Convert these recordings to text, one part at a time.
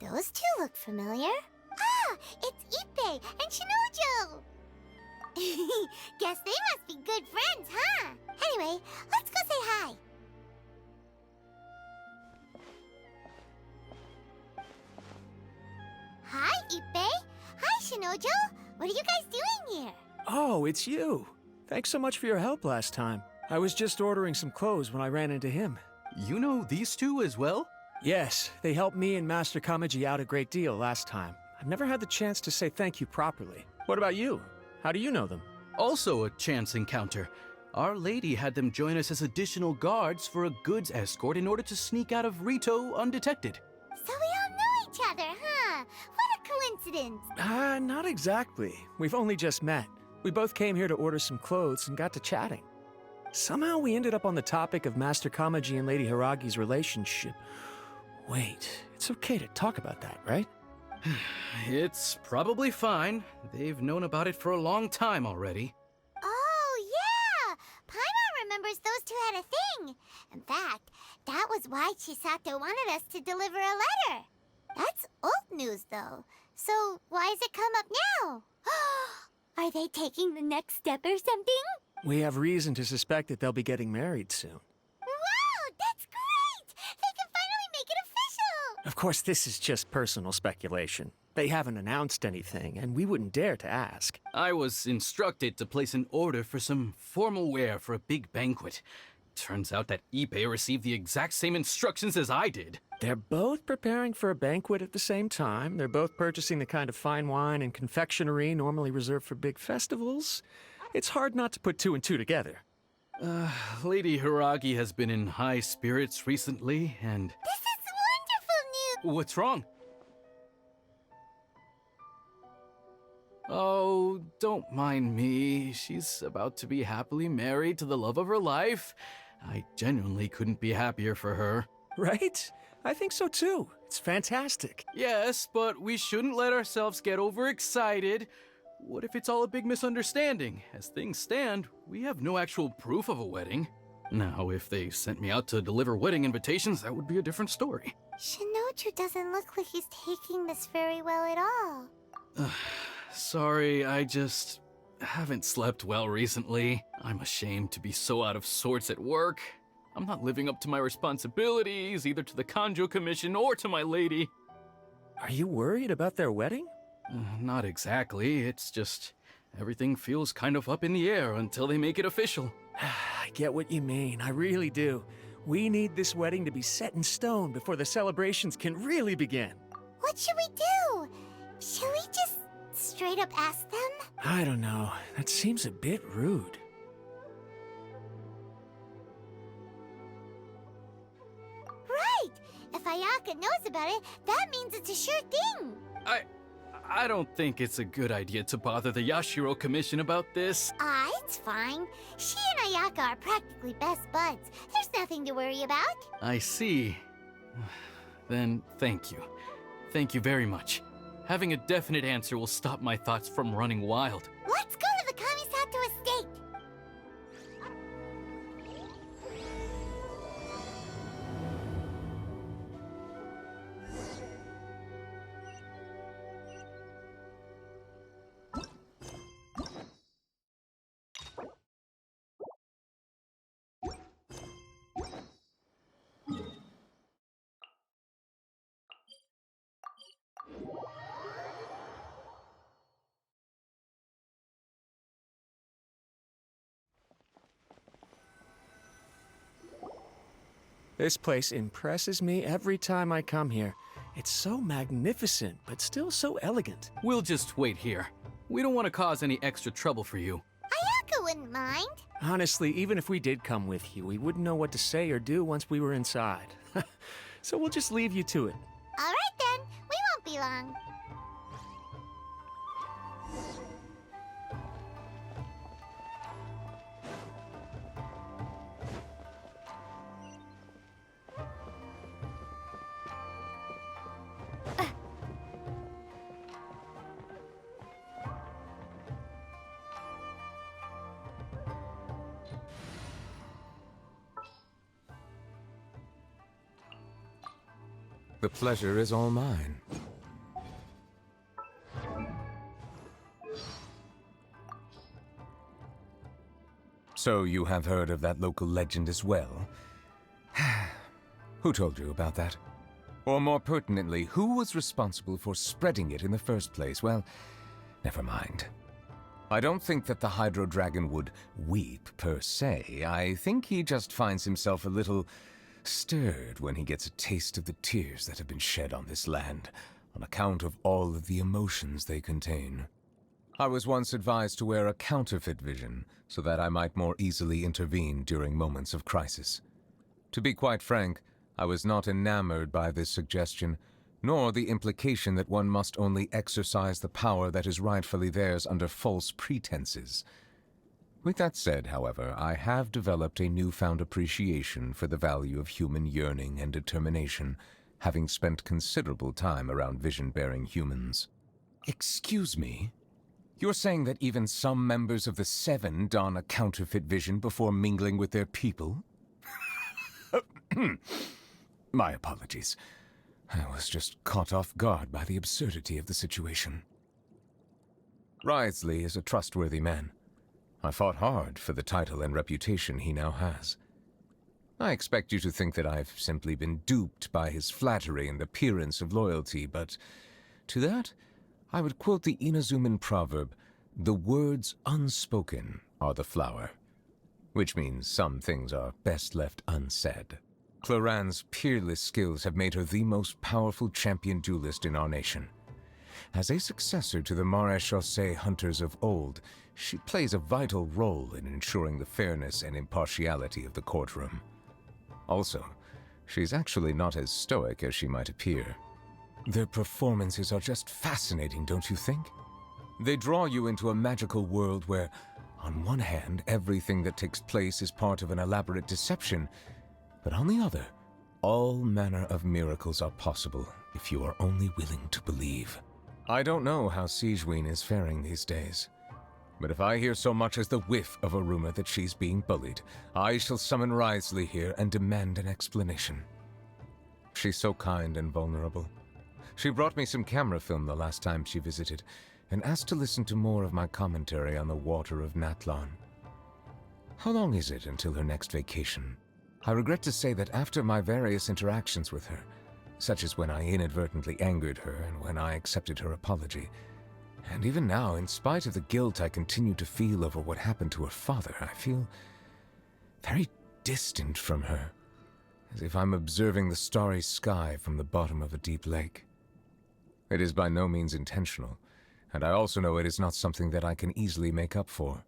Those two look familiar. Ah, it's Ippei and Shinojo! Guess they must be good friends, huh? Anyway, let's go say hi. Hi, Ippei. Hi, Shinojo. What are you guys doing here? Oh, it's you. Thanks so much for your help last time. I was just ordering some clothes when I ran into him. You know these two as well? Yes, they helped me and Master Kamaji out a great deal last time. I've never had the chance to say thank you properly. What about you? How do you know them? Also a chance encounter. Our lady had them join us as additional guards for a goods escort in order to sneak out of Rito undetected. So we all know each other, huh? What a coincidence. Not exactly. We've only just met. We both came here to order some clothes and got to chatting. Somehow we ended up on the topic of Master Kamaji and Lady Hiragi's relationship. Wait, it's okay to talk about that, right? It's probably fine. They've known about it for a long time already. Oh, yeah! Paimon remembers those two had a thing. In fact, that was why Chisato wanted us to deliver a letter. That's old news, though. So why has it come up now? Are they taking the next step or something? We have reason to suspect that they'll be getting married soon. Wow, that's great! They can finally make it official! Of course, this is just personal speculation. They haven't announced anything, and we wouldn't dare to ask. I was instructed to place an order for some formal wear for a big banquet. Turns out that Ippei received the exact same instructions as I did. They're both preparing for a banquet at the same time. They're both purchasing the kind of fine wine and confectionery normally reserved for big festivals. It's hard not to put two and two together. Lady Hiragi has been in high spirits recently, and... This is wonderful news! What's wrong? Oh, don't mind me. She's about to be happily married to the love of her life. I genuinely couldn't be happier for her. Right? I think so too. It's fantastic. Yes, but we shouldn't let ourselves get overexcited. What if it's all a big misunderstanding? As things stand, we have no actual proof of a wedding. Now, if they sent me out to deliver wedding invitations, that would be a different story. Shinoju doesn't look like he's taking this very well at all. Sorry, I just haven't slept well recently. I'm ashamed to be so out of sorts at work. I'm not living up to my responsibilities, either to the Kanjo Commission or to my lady. Are you worried about their wedding? Not exactly. It's just everything feels kind of up in the air until they make it official. I get what you mean. I really do. We need this wedding to be set in stone before the celebrations can really begin. What should we do? Should we just straight up ask them? I don't know. That seems a bit rude. Right! If Ayaka knows about it, that means it's a sure thing! I don't think it's a good idea to bother the Yashiro Commission about this. It's fine. She and Ayaka are practically best buds. There's nothing to worry about. I see. Then thank you. Thank you very much. Having a definite answer will stop my thoughts from running wild. Let's go to the Kamisato estate! This place impresses me every time I come here. It's so magnificent, but still so elegant. We'll just wait here. We don't want to cause any extra trouble for you. Ayaka wouldn't mind. Honestly, even if we did come with you, we wouldn't know what to say or do once we were inside. So we'll just leave you to it. Alright then, we won't be long. The pleasure is all mine. So you have heard of that local legend as well? Who told you about that? Or more pertinently, who was responsible for spreading it in the first place? Well, never mind. I don't think that the Hydro Dragon would weep, per se. I think he just finds himself a little stirred when he gets a taste of the tears that have been shed on this land, on account of all of the emotions they contain. I was once advised to wear a counterfeit vision, so that I might more easily intervene during moments of crisis. To be quite frank, I was not enamored by this suggestion, nor the implication that one must only exercise the power that is rightfully theirs under false pretenses. With that said, however, I have developed a newfound appreciation for the value of human yearning and determination, having spent considerable time around vision-bearing humans. Excuse me? You're saying that even some members of the Seven don a counterfeit vision before mingling with their people? My apologies. I was just caught off guard by the absurdity of the situation. Wriothesley is a trustworthy man. I fought hard for the title and reputation he now has. I expect you to think that I've simply been duped by his flattery and appearance of loyalty, but to that, I would quote the Inazuman proverb, "The words unspoken are the flower," which means some things are best left unsaid. Cloran's peerless skills have made her the most powerful champion duelist in our nation. As a successor to the Maréchaussée hunters of old, she plays a vital role in ensuring the fairness and impartiality of the courtroom. Also, she's actually not as stoic as she might appear. Their performances are just fascinating, don't you think? They draw you into a magical world where, on one hand, everything that takes place is part of an elaborate deception, but on the other, all manner of miracles are possible if you are only willing to believe. I don't know how Sigewinne is faring these days, but if I hear so much as the whiff of a rumor that she's being bullied, I shall summon Wriothesley here and demand an explanation. She's so kind and vulnerable. She brought me some camera film the last time she visited, and asked to listen to more of my commentary on the water of Natlan. How long is it until her next vacation? I regret to say that after my various interactions with her, such as when I inadvertently angered her and when I accepted her apology, and even now, in spite of the guilt I continue to feel over what happened to her father, I feel very distant from her, as if I'm observing the starry sky from the bottom of a deep lake. It is by no means intentional, and I also know it is not something that I can easily make up for.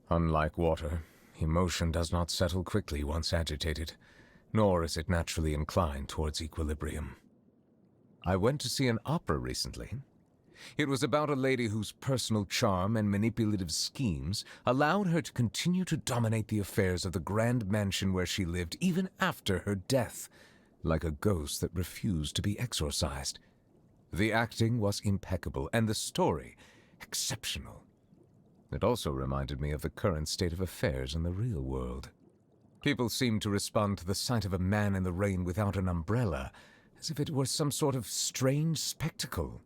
Unlike water, emotion does not settle quickly once agitated, nor is it naturally inclined towards equilibrium. I went to see an opera recently. It was about a lady whose personal charm and manipulative schemes allowed her to continue to dominate the affairs of the grand mansion where she lived even after her death, like a ghost that refused to be exorcised. The acting was impeccable, and the story exceptional. It also reminded me of the current state of affairs in the real world. People seem to respond to the sight of a man in the rain without an umbrella, as if it were some sort of strange spectacle.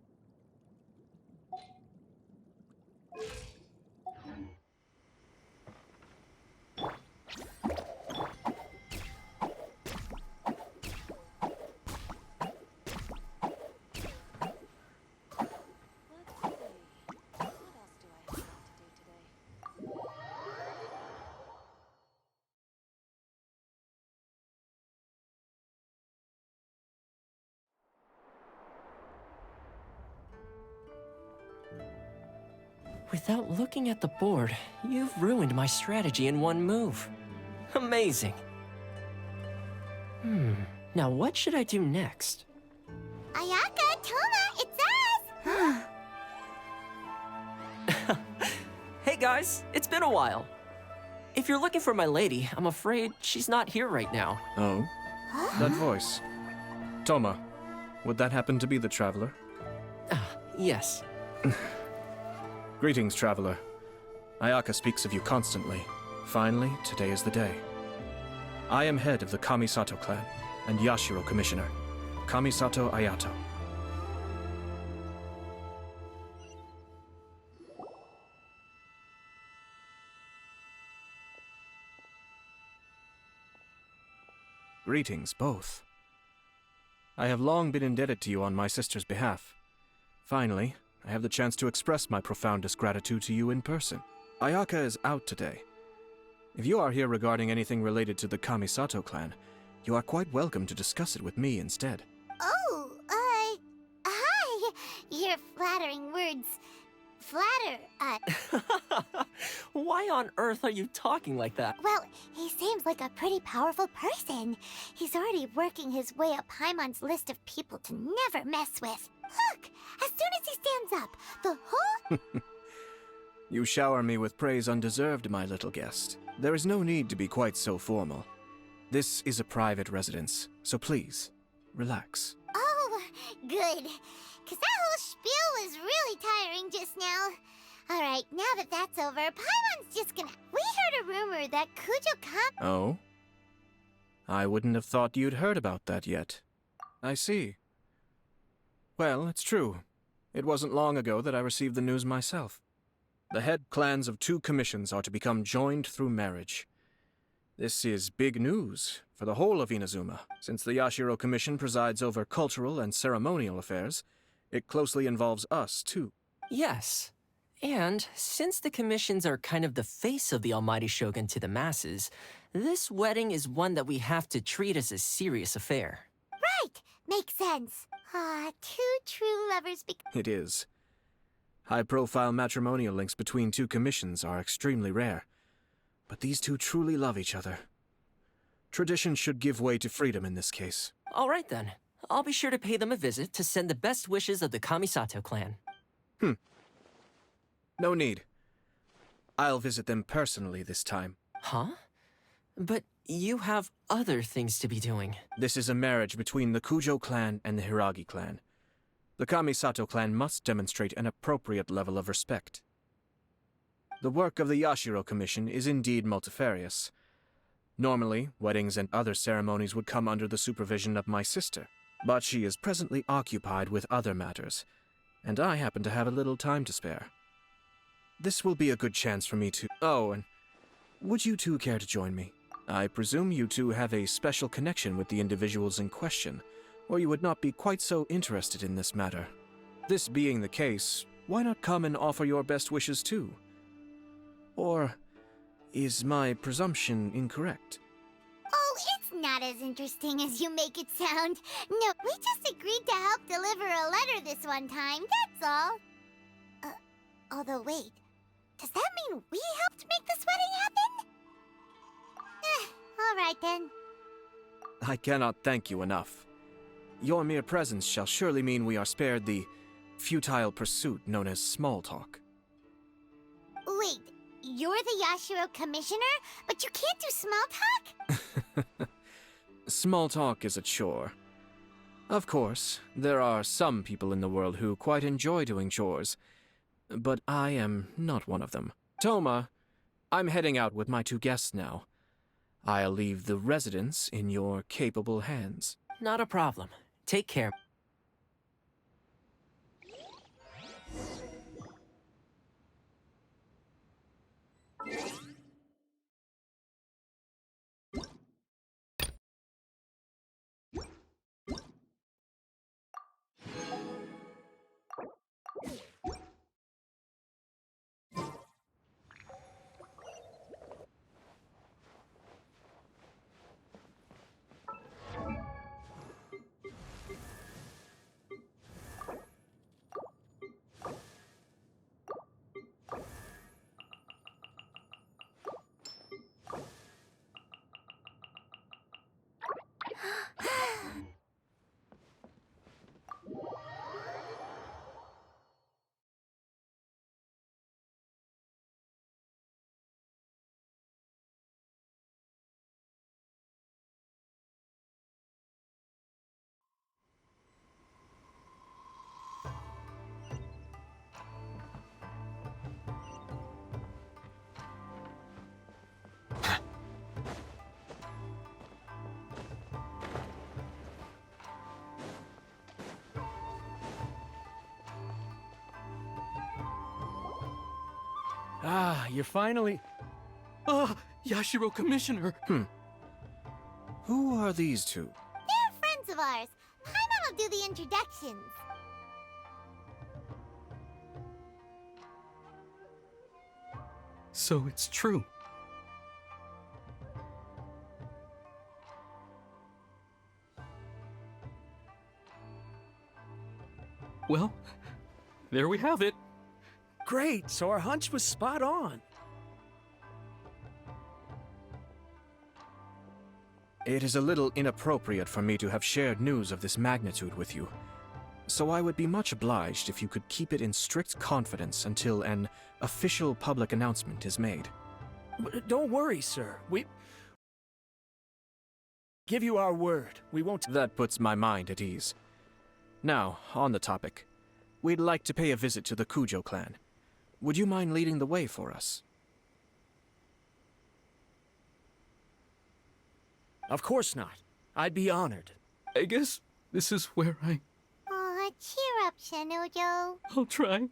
Without looking at the board, you've ruined my strategy in one move. Amazing. Now what should I do next? Ayaka, Toma, it's us! Hey guys, it's been a while. If you're looking for my lady, I'm afraid she's not here right now. Oh? That voice. Toma, would that happen to be the Traveler? Yes. Greetings, Traveler. Ayaka speaks of you constantly. Finally, today is the day. I am head of the Kamisato clan, and Yashiro Commissioner. Kamisato Ayato. Greetings, both. I have long been indebted to you on my sister's behalf. Finally, I have the chance to express my profoundest gratitude to you in person. Ayaka is out today. If you are here regarding anything related to the Kamisato clan, you are quite welcome to discuss it with me instead. Oh, hi! Your flattering words flatter, Why on earth are you talking like that? well, he seems like a pretty powerful person. He's already working his way up Paimon's list of people to never mess with. Look, as soon as he stands up, the whole... You shower me with praise undeserved, my little guest. There is no need to be quite so formal. This is a private residence, so please, relax. Oh, good. 'Cause that whole spiel was really tiring just now. Alright, now that that's over, Paimon's just gonna... We heard a rumor that Kujo Oh? I wouldn't have thought you'd heard about that yet. I see. Well, it's true. It wasn't long ago that I received the news myself. The head clans of 2 commissions are to become joined through marriage. This is big news for the whole of Inazuma. Since the Yashiro Commission presides over cultural and ceremonial affairs, it closely involves us, too. Yes. And since the commissions are kind of the face of the Almighty Shogun to the masses, this wedding is one that we have to treat as a serious affair. Right! Makes sense. Ah, 2 true lovers It is. High-profile matrimonial links between 2 commissions are extremely rare. But these 2 truly love each other. Tradition should give way to freedom in this case. All right then. I'll be sure to pay them a visit to send the best wishes of the Kamisato clan. No need. I'll visit them personally this time. Huh? But you have other things to be doing. This is a marriage between the Kujo clan and the Hiragi clan. The Kamisato clan must demonstrate an appropriate level of respect. The work of the Yashiro Commission is indeed multifarious. Normally, weddings and other ceremonies would come under the supervision of my sister, but she is presently occupied with other matters, and I happen to have a little time to spare. This will be a good chance for me to... Oh, and would you 2 care to join me? I presume you 2 have a special connection with the individuals in question, or you would not be quite so interested in this matter. This being the case, why not come and offer your best wishes too? Or is my presumption incorrect? Oh, it's not as interesting as you make it sound. No, we just agreed to help deliver a letter this one time, that's all. Although wait, does that mean we helped make this wedding happen? Alright then. I cannot thank you enough. Your mere presence shall surely mean we are spared the futile pursuit known as small talk. Wait, you're the Yashiro Commissioner, but you can't do small talk? Small talk is a chore. Of course, there are some people in the world who quite enjoy doing chores, but I am not one of them. Toma, I'm heading out with my 2 guests now. I'll leave the residence in your capable hands. Not a problem. Take care. Ah, you're finally... Yashiro Commissioner! Who are these two? They're friends of ours. Paimon will do the introductions. So it's true. Well, there we have it. Great, so our hunch was spot on. It is a little inappropriate for me to have shared news of this magnitude with you, so I would be much obliged if you could keep it in strict confidence until an official public announcement is made. Don't worry, sir. We give you our word. We won't... That puts my mind at ease. Now, on the topic. We'd like to pay a visit to the Kujo clan. Would you mind leading the way for us? Of course not. I'd be honored. I guess this is where Aw, cheer up, Shanojo. I'll try.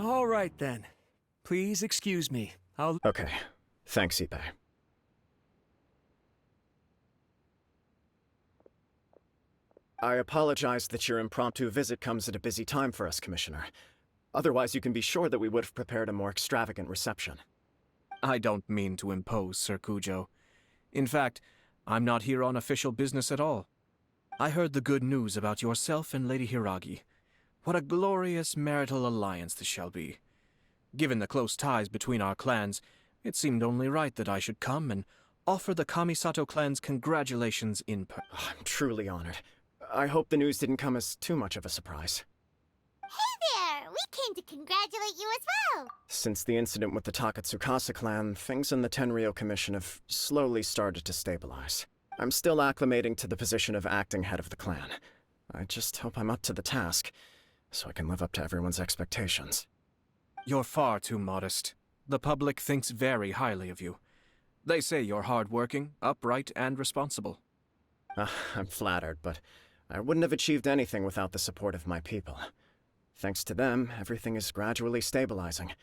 All right, then. Please excuse me. Okay. Thanks, Ippei. I apologize that your impromptu visit comes at a busy time for us, Commissioner. Otherwise, you can be sure that we would have prepared a more extravagant reception. I don't mean to impose, Sir Kujo. In fact, I'm not here on official business at all. I heard the good news about yourself and Lady Hiragi. What a glorious marital alliance this shall be. Given the close ties between our clans, it seemed only right that I should come and offer the Kamisato clan's congratulations in person. I'm truly honored. I hope the news didn't come as too much of a surprise. Hey there! We came to congratulate you as well! Since the incident with the Takatsukasa clan, things in the Tenryou Commission have slowly started to stabilize. I'm still acclimating to the position of acting head of the clan. I just hope I'm up to the task, so I can live up to everyone's expectations. You're far too modest. The public thinks very highly of you. They say you're hardworking, upright, and responsible. I'm flattered, but I wouldn't have achieved anything without the support of my people. Thanks to them, everything is gradually stabilizing,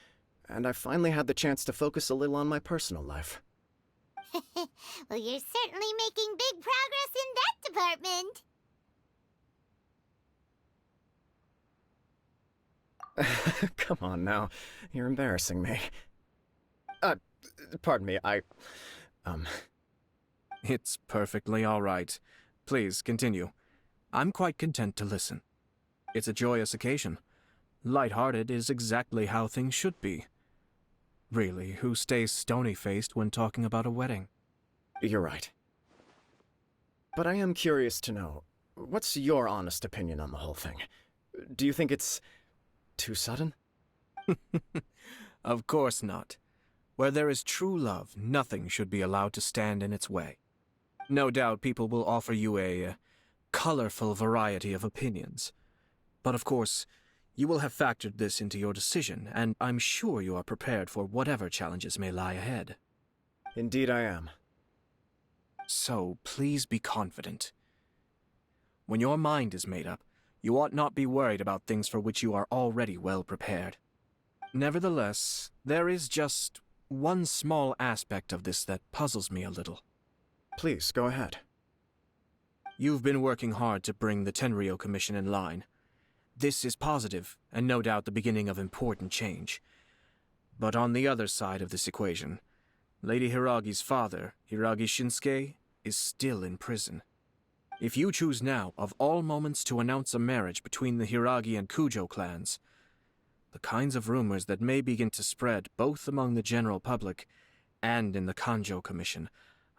and I've finally had the chance to focus a little on my personal life. Well, you're certainly making big progress in that department. Come on now, you're embarrassing me. Pardon me, It's perfectly all right. Please, continue. I'm quite content to listen. It's a joyous occasion. Light-hearted is exactly how things should be. Really, who stays stony-faced when talking about a wedding? You're right. But I am curious to know, what's your honest opinion on the whole thing? Do you think it's too sudden? Of course not. Where there is true love, nothing should be allowed to stand in its way. No doubt people will offer you a colorful variety of opinions. But of course, you will have factored this into your decision, and I'm sure you are prepared for whatever challenges may lie ahead. Indeed I am. So, please be confident. When your mind is made up, you ought not be worried about things for which you are already well prepared. Nevertheless, there is just one small aspect of this that puzzles me a little. Please, go ahead. You've been working hard to bring the Tenryou Commission in line. This is positive, and no doubt the beginning of important change. But on the other side of this equation, Lady Hiragi's father, Hiragi Shinsuke, is still in prison. If you choose now, of all moments, to announce a marriage between the Hiragi and Kujo clans, the kinds of rumors that may begin to spread both among the general public and in the Kanjo Commission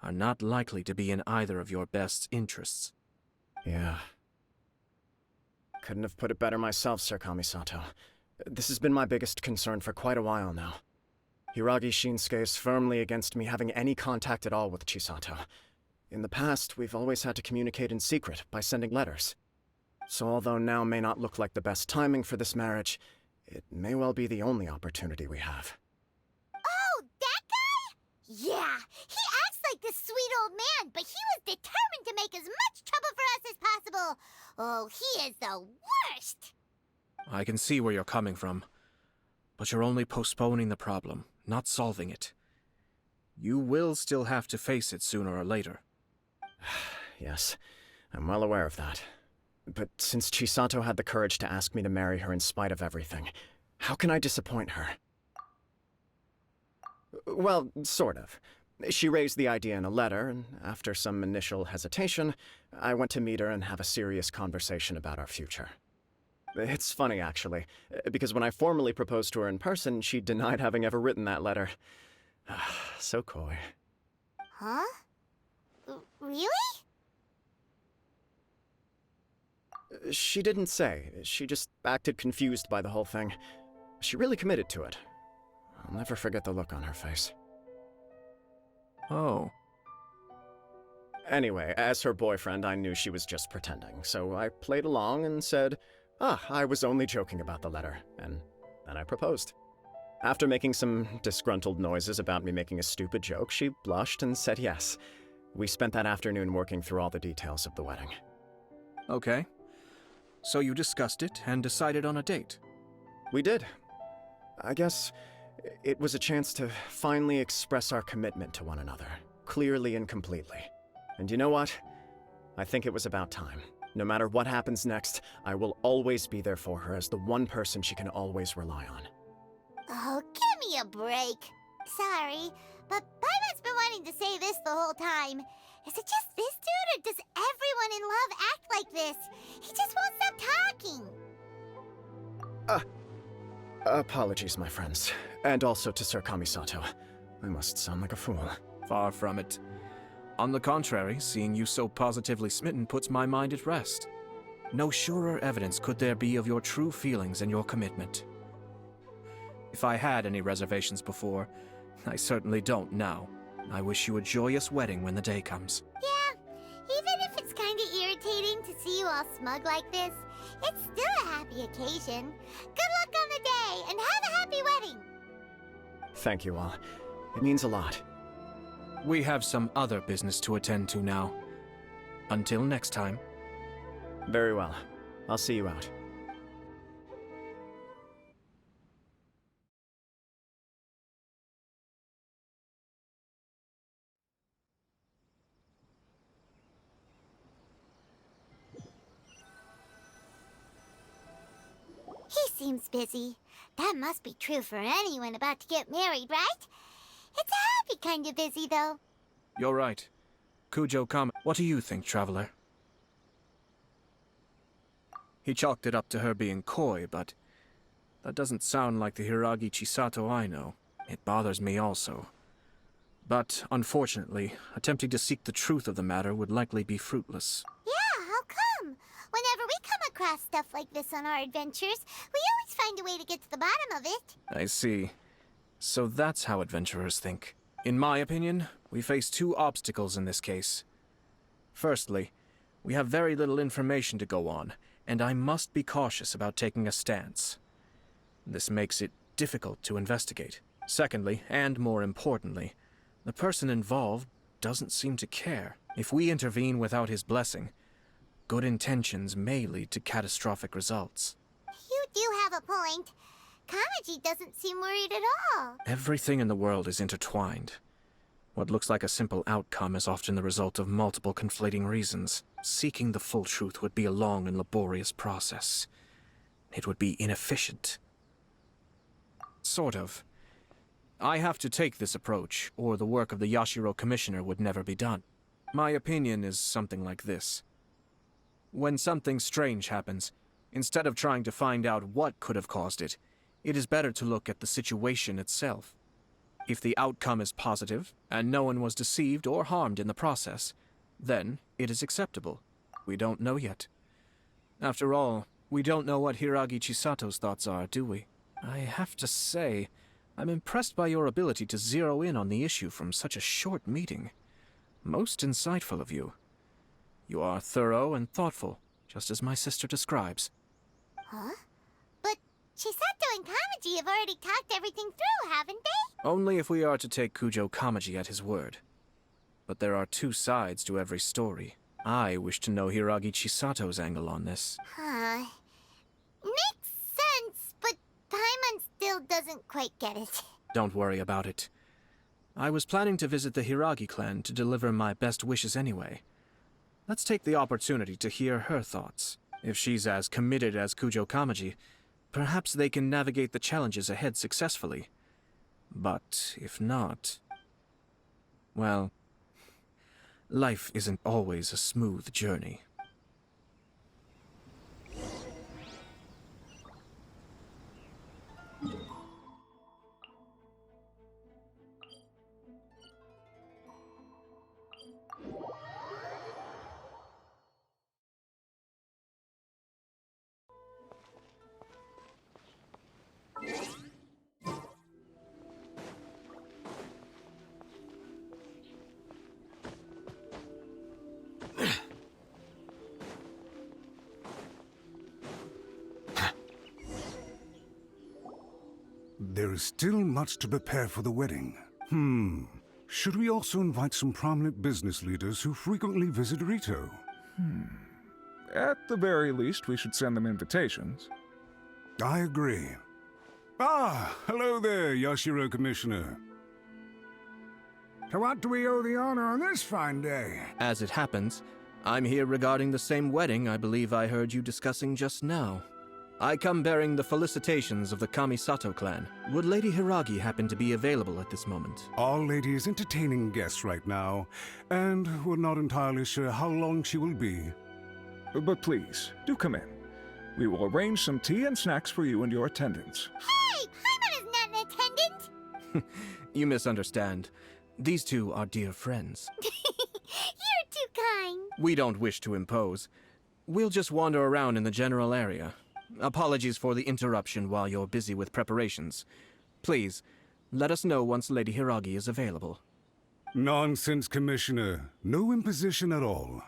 are not likely to be in either of your best interests. Yeah. Couldn't have put it better myself, Sir Kamisato. This has been my biggest concern for quite a while now. Hiragi Shinsuke is firmly against me having any contact at all with Chisato. In the past, we've always had to communicate in secret by sending letters. So although now may not look like the best timing for this marriage, it may well be the only opportunity we have. Oh, that guy? Yeah, he acts like this sweet old man, but he was determined to make as much trouble for us as possible. Oh, he is the worst! I can see where you're coming from, but you're only postponing the problem, not solving it. You will still have to face it sooner or later. Yes, I'm well aware of that. But since Chisato had the courage to ask me to marry her in spite of everything, how can I disappoint her? Well, sort of. She raised the idea in a letter, and after some initial hesitation, I went to meet her and have a serious conversation about our future. It's funny, actually, because when I formally proposed to her in person, she denied having ever written that letter. So coy. Huh? Really? She didn't say. She just acted confused by the whole thing. She really committed to it. I'll never forget the look on her face. Oh. Anyway, as her boyfriend, I knew she was just pretending, so I played along and said, I was only joking about the letter, and then I proposed. After making some disgruntled noises about me making a stupid joke, she blushed and said yes. We spent that afternoon working through all the details of the wedding. Okay. So you discussed it and decided on a date? We did. I guess it was a chance to finally express our commitment to one another, clearly and completely. And you know what? I think it was about time. No matter what happens next, I will always be there for her as the one person she can always rely on. Oh, give me a break. Sorry, but Paimon's been wanting to say this the whole time. Is it just this dude, or does everyone in love act like this? He just won't stop talking. Apologies, my friends. And also to Sir Kamisato. I must sound like a fool. Far from it. On the contrary, seeing you so positively smitten puts my mind at rest. No surer evidence could there be of your true feelings and your commitment. If I had any reservations before, I certainly don't now. I wish you a joyous wedding when the day comes. Yeah, even if it's kinda irritating to see you all smug like this, it's still a happy occasion. Good luck on the day, and have a happy wedding! Thank you all. It means a lot. We have some other business to attend to now. Until next time. Very well. I'll see you out. He seems busy. That must be true for anyone about to get married, right? It's a happy kind of busy, though. You're right. Kujo Kama, what do you think, Traveler? He chalked it up to her being coy, but that doesn't sound like the Hiragi Chisato I know. It bothers me also. But, unfortunately, attempting to seek the truth of the matter would likely be fruitless. Yeah, how come? Whenever we come across stuff like this on our adventures, we always find a way to get to the bottom of it. I see. So that's how adventurers think. In my opinion, we face two obstacles in this case. Firstly, we have very little information to go on, and I must be cautious about taking a stance. This makes it difficult to investigate. Secondly, and more importantly, the person involved doesn't seem to care. If we intervene without his blessing, good intentions may lead to catastrophic results. You do have a point. Kamaji doesn't seem worried at all. Everything in the world is intertwined. What looks like a simple outcome is often the result of multiple conflating reasons. Seeking the full truth would be a long and laborious process. It would be inefficient. Sort of. I have to take this approach, or the work of the Yashiro Commissioner would never be done. My opinion is something like this. When something strange happens, instead of trying to find out what could have caused it, it is better to look at the situation itself. If the outcome is positive, and no one was deceived or harmed in the process, then it is acceptable. We don't know yet. After all, we don't know what Hiragi Chisato's thoughts are, do we? I have to say, I'm impressed by your ability to zero in on the issue from such a short meeting. Most insightful of you. You are thorough and thoughtful, just as my sister describes. Huh? But Chisato and Kamaji have already talked everything through, haven't they? Only if we are to take Kujo Kamaji at his word. But there are two sides to every story. I wish to know Hiragi Chisato's angle on this. Huh. Makes sense, but Paimon still doesn't quite get it. Don't worry about it. I was planning to visit the Hiragi clan to deliver my best wishes anyway. Let's take the opportunity to hear her thoughts. If she's as committed as Kujo Kamaji, perhaps they can navigate the challenges ahead successfully. But if not... well, life isn't always a smooth journey. There is still much to prepare for the wedding. Should we also invite some prominent business leaders who frequently visit Rito? At the very least, we should send them invitations. I agree. Ah, hello there, Yashiro Commissioner. To what do we owe the honor on this fine day? As it happens, I'm here regarding the same wedding I believe I heard you discussing just now. I come bearing the felicitations of the Kamisato clan. Would Lady Hiragi happen to be available at this moment? Our lady is entertaining guests right now, and we're not entirely sure how long she will be. But please, do come in. We will arrange some tea and snacks for you and your attendants. Hey! Paimon is not an attendant! You misunderstand. These two are dear friends. You're too kind. We don't wish to impose. We'll just wander around in the general area. Apologies for the interruption while you're busy with preparations. Please, let us know once Lady Hiragi is available. Nonsense, Commissioner. No imposition at all.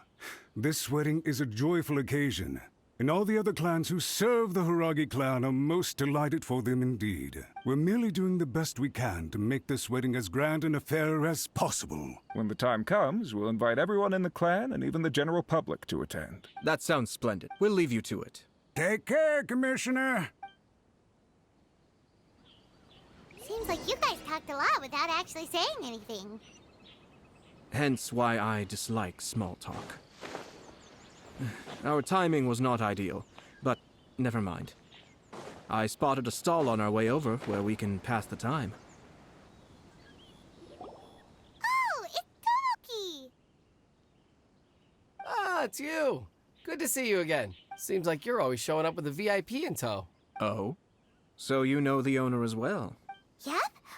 This wedding is a joyful occasion, and all the other clans who serve the Hiragi clan are most delighted for them indeed. We're merely doing the best we can to make this wedding as grand an affair as possible. When the time comes, we'll invite everyone in the clan and even the general public to attend. That sounds splendid. We'll leave you to it. Take care, Commissioner! Seems like you guys talked a lot without actually saying anything. Hence why I dislike small talk. Our timing was not ideal, but never mind. I spotted a stall on our way over where we can pass the time. Oh, it's Tomoki! Ah, it's you. Good to see you again. Seems like you're always showing up with a VIP in tow. Oh? So you know the owner as well? Yep,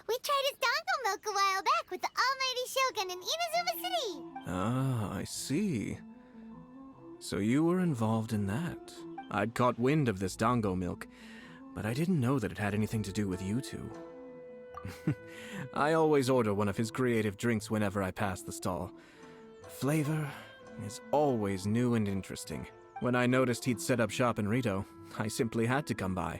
we tried his dango milk a while back with the Almighty Shogun in Inazuma City. Ah, I see. So you were involved in that. I'd caught wind of this dango milk, but I didn't know that it had anything to do with you two. I always order one of his creative drinks whenever I pass the stall. The flavor is always new and interesting. When I noticed he'd set up shop in Rito, I simply had to come by.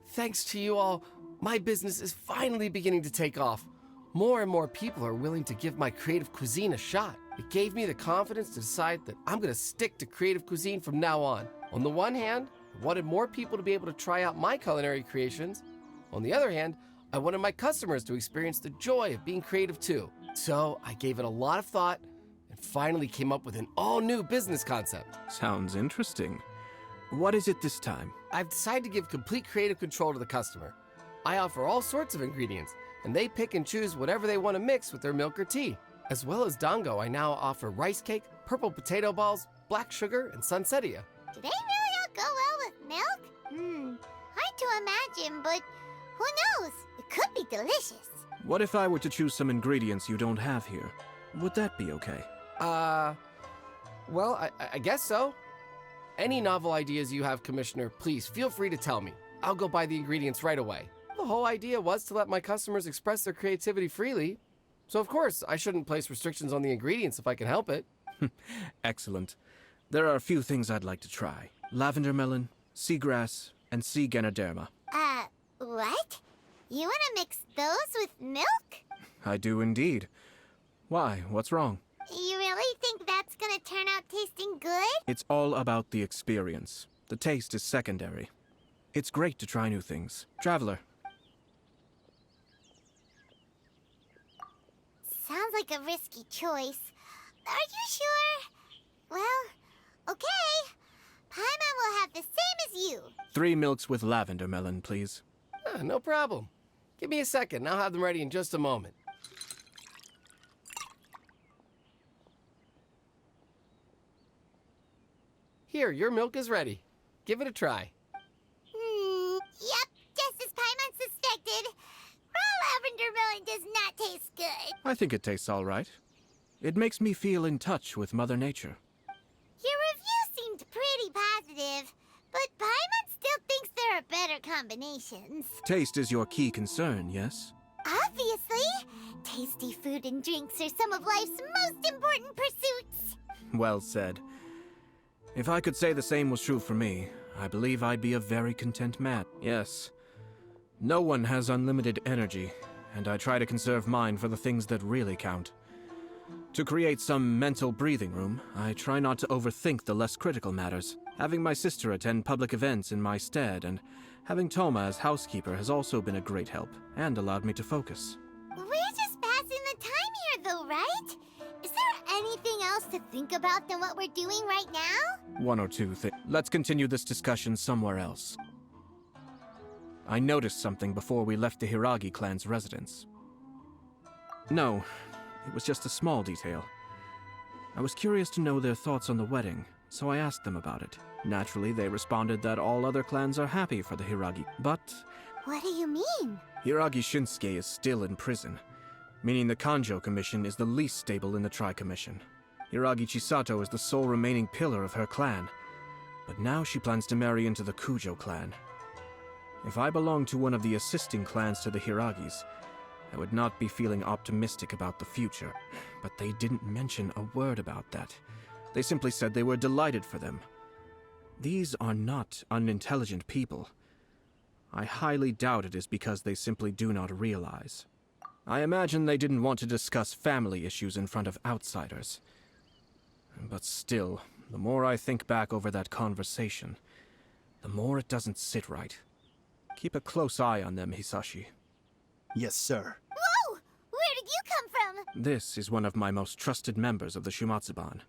Thanks to you all, my business is finally beginning to take off. More and more people are willing to give my creative cuisine a shot. It gave me the confidence to decide that I'm going to stick to creative cuisine from now on. On the one hand, I wanted more people to be able to try out my culinary creations. On the other hand, I wanted my customers to experience the joy of being creative too. So I gave it a lot of thought and finally came up with an all-new business concept. Sounds interesting. What is it this time? I've decided to give complete creative control to the customer. I offer all sorts of ingredients, and they pick and choose whatever they want to mix with their milk or tea. As well as dango, I now offer rice cake, purple potato balls, black sugar and sunsettia. Do they really all go well with milk? Hard to imagine, but who knows? It could be delicious. What if I were to choose some ingredients you don't have here? Would that be okay? Well, I guess so. Any novel ideas you have, Commissioner, please feel free to tell me. I'll go buy the ingredients right away. The whole idea was to let my customers express their creativity freely. So of course, I shouldn't place restrictions on the ingredients if I can help it. Excellent. There are a few things I'd like to try. Lavender melon, seagrass, and sea ganoderma. What? You want to mix those with milk? I do indeed. Why? What's wrong? You really think that's gonna turn out tasting good? It's all about the experience. The taste is secondary. It's great to try new things. Traveler. Sounds like a risky choice. Are you sure? Well, okay. Paimon will have the same as you. 3 milks with lavender melon, please. No problem. Give me a second, I'll have them ready in just a moment. Here, your milk is ready. Give it a try. Yep, just as Paimon suspected. Raw lavender melon does not taste good. I think it tastes all right. It makes me feel in touch with Mother Nature. Your review seemed pretty positive, but Paimon still thinks there are better combinations. Taste is your key concern, yes? Obviously! Tasty food and drinks are some of life's most important pursuits. Well said. If I could say the same was true for me, I believe I'd be a very content man. Yes. No one has unlimited energy, and I try to conserve mine for the things that really count. To create some mental breathing room, I try not to overthink the less critical matters. Having my sister attend public events in my stead, and having Toma as housekeeper has also been a great help, and allowed me to focus. We're just passing the time here, though, right? Is there anything else to think about than what we're doing right now? One or two things. Let's continue this discussion somewhere else. I noticed something before we left the Hiragi clan's residence. No, it was just a small detail. I was curious to know their thoughts on the wedding, so I asked them about it. Naturally, they responded that all other clans are happy for the Hiragi, but What do you mean? Hiragi Shinsuke is still in prison, meaning the Kanjo Commission is the least stable in the Tri-Commission. Hiragi Chisato is the sole remaining pillar of her clan, but now she plans to marry into the Kujo clan. If I belonged to one of the assisting clans to the Hiragis, I would not be feeling optimistic about the future. But they didn't mention a word about that. They simply said they were delighted for them. These are not unintelligent people. I highly doubt it is because they simply do not realize. I imagine they didn't want to discuss family issues in front of outsiders. But still, the more I think back over that conversation, the more it doesn't sit right. Keep a close eye on them, Hisashi. Yes, sir. Whoa! Where did you come from? This is one of my most trusted members of the Shumatsuban.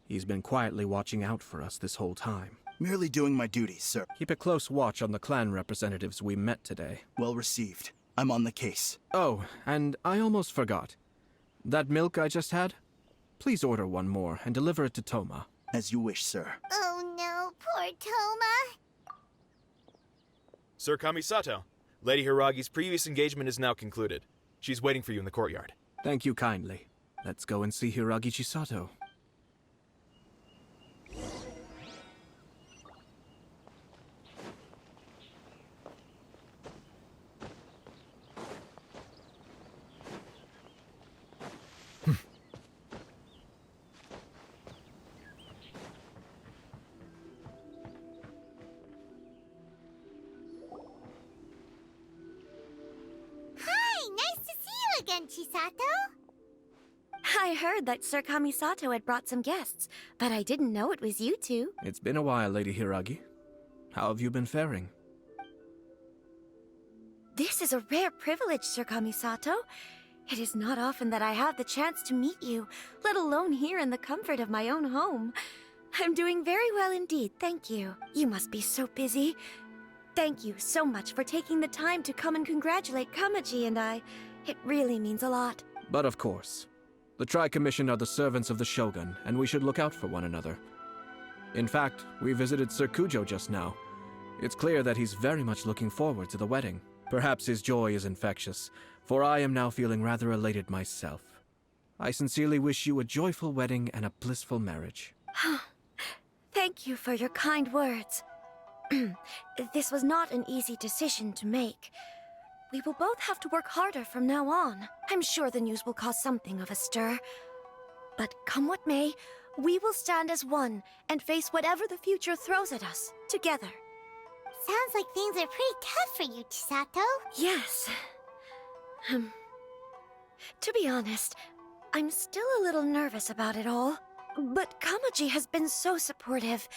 He's been quietly watching out for us this whole time. Merely doing my duty, sir. Keep a close watch on the clan representatives we met today. Well received. I'm on the case. Oh, and I almost forgot. That milk I just had? Please order one more and deliver it to Toma. As you wish, sir. Oh no, poor Toma. Sir Kamisato, Lady Hiragi's previous engagement is now concluded. She's waiting for you in the courtyard. Thank you kindly. Let's go and see Hiragi Chisato. Hi, nice to see you again, Chisato. I heard that Sir Kamisato had brought some guests, but I didn't know it was you two. It's been a while, Lady Hiragi. How have you been faring? This is a rare privilege, Sir Kamisato. It is not often that I have the chance to meet you, let alone here in the comfort of my own home. I'm doing very well indeed, thank you. You must be so busy. Thank you so much for taking the time to come and congratulate Kamaji and I. It really means a lot. But of course. The Tri-Commission are the servants of the Shogun, and we should look out for one another. In fact, we visited Sir Kujo just now. It's clear that he's very much looking forward to the wedding. Perhaps his joy is infectious, for I am now feeling rather elated myself. I sincerely wish you a joyful wedding and a blissful marriage. Thank you for your kind words. This was not an easy decision to make. We will both have to work harder from now on. I'm sure the news will cause something of a stir. But come what may, we will stand as one and face whatever the future throws at us, together. Sounds like things are pretty tough for you, Chisato. Yes. To be honest, I'm still a little nervous about it all. But Kamaji has been so supportive.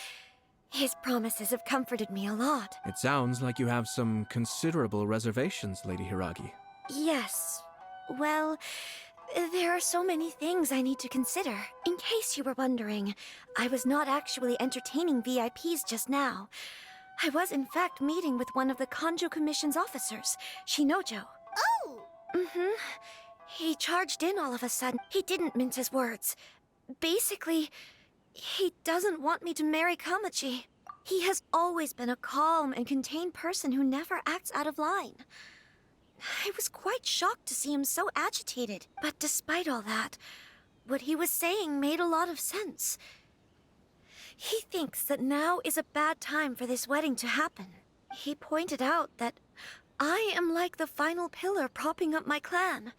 His promises have comforted me a lot. It sounds like you have some considerable reservations, Lady Hiragi. Yes. Well, there are so many things I need to consider. In case you were wondering, I was not actually entertaining VIPs just now. I was in fact meeting with one of the Kanjo Commission's officers, Shinojo. Oh! He charged in all of a sudden. He didn't mince his words. Basically, he doesn't want me to marry Kamaji. He has always been a calm and contained person who never acts out of line. I was quite shocked to see him so agitated. But despite all that, what he was saying made a lot of sense. He thinks that now is a bad time for this wedding to happen. He pointed out that I am like the final pillar propping up my clan.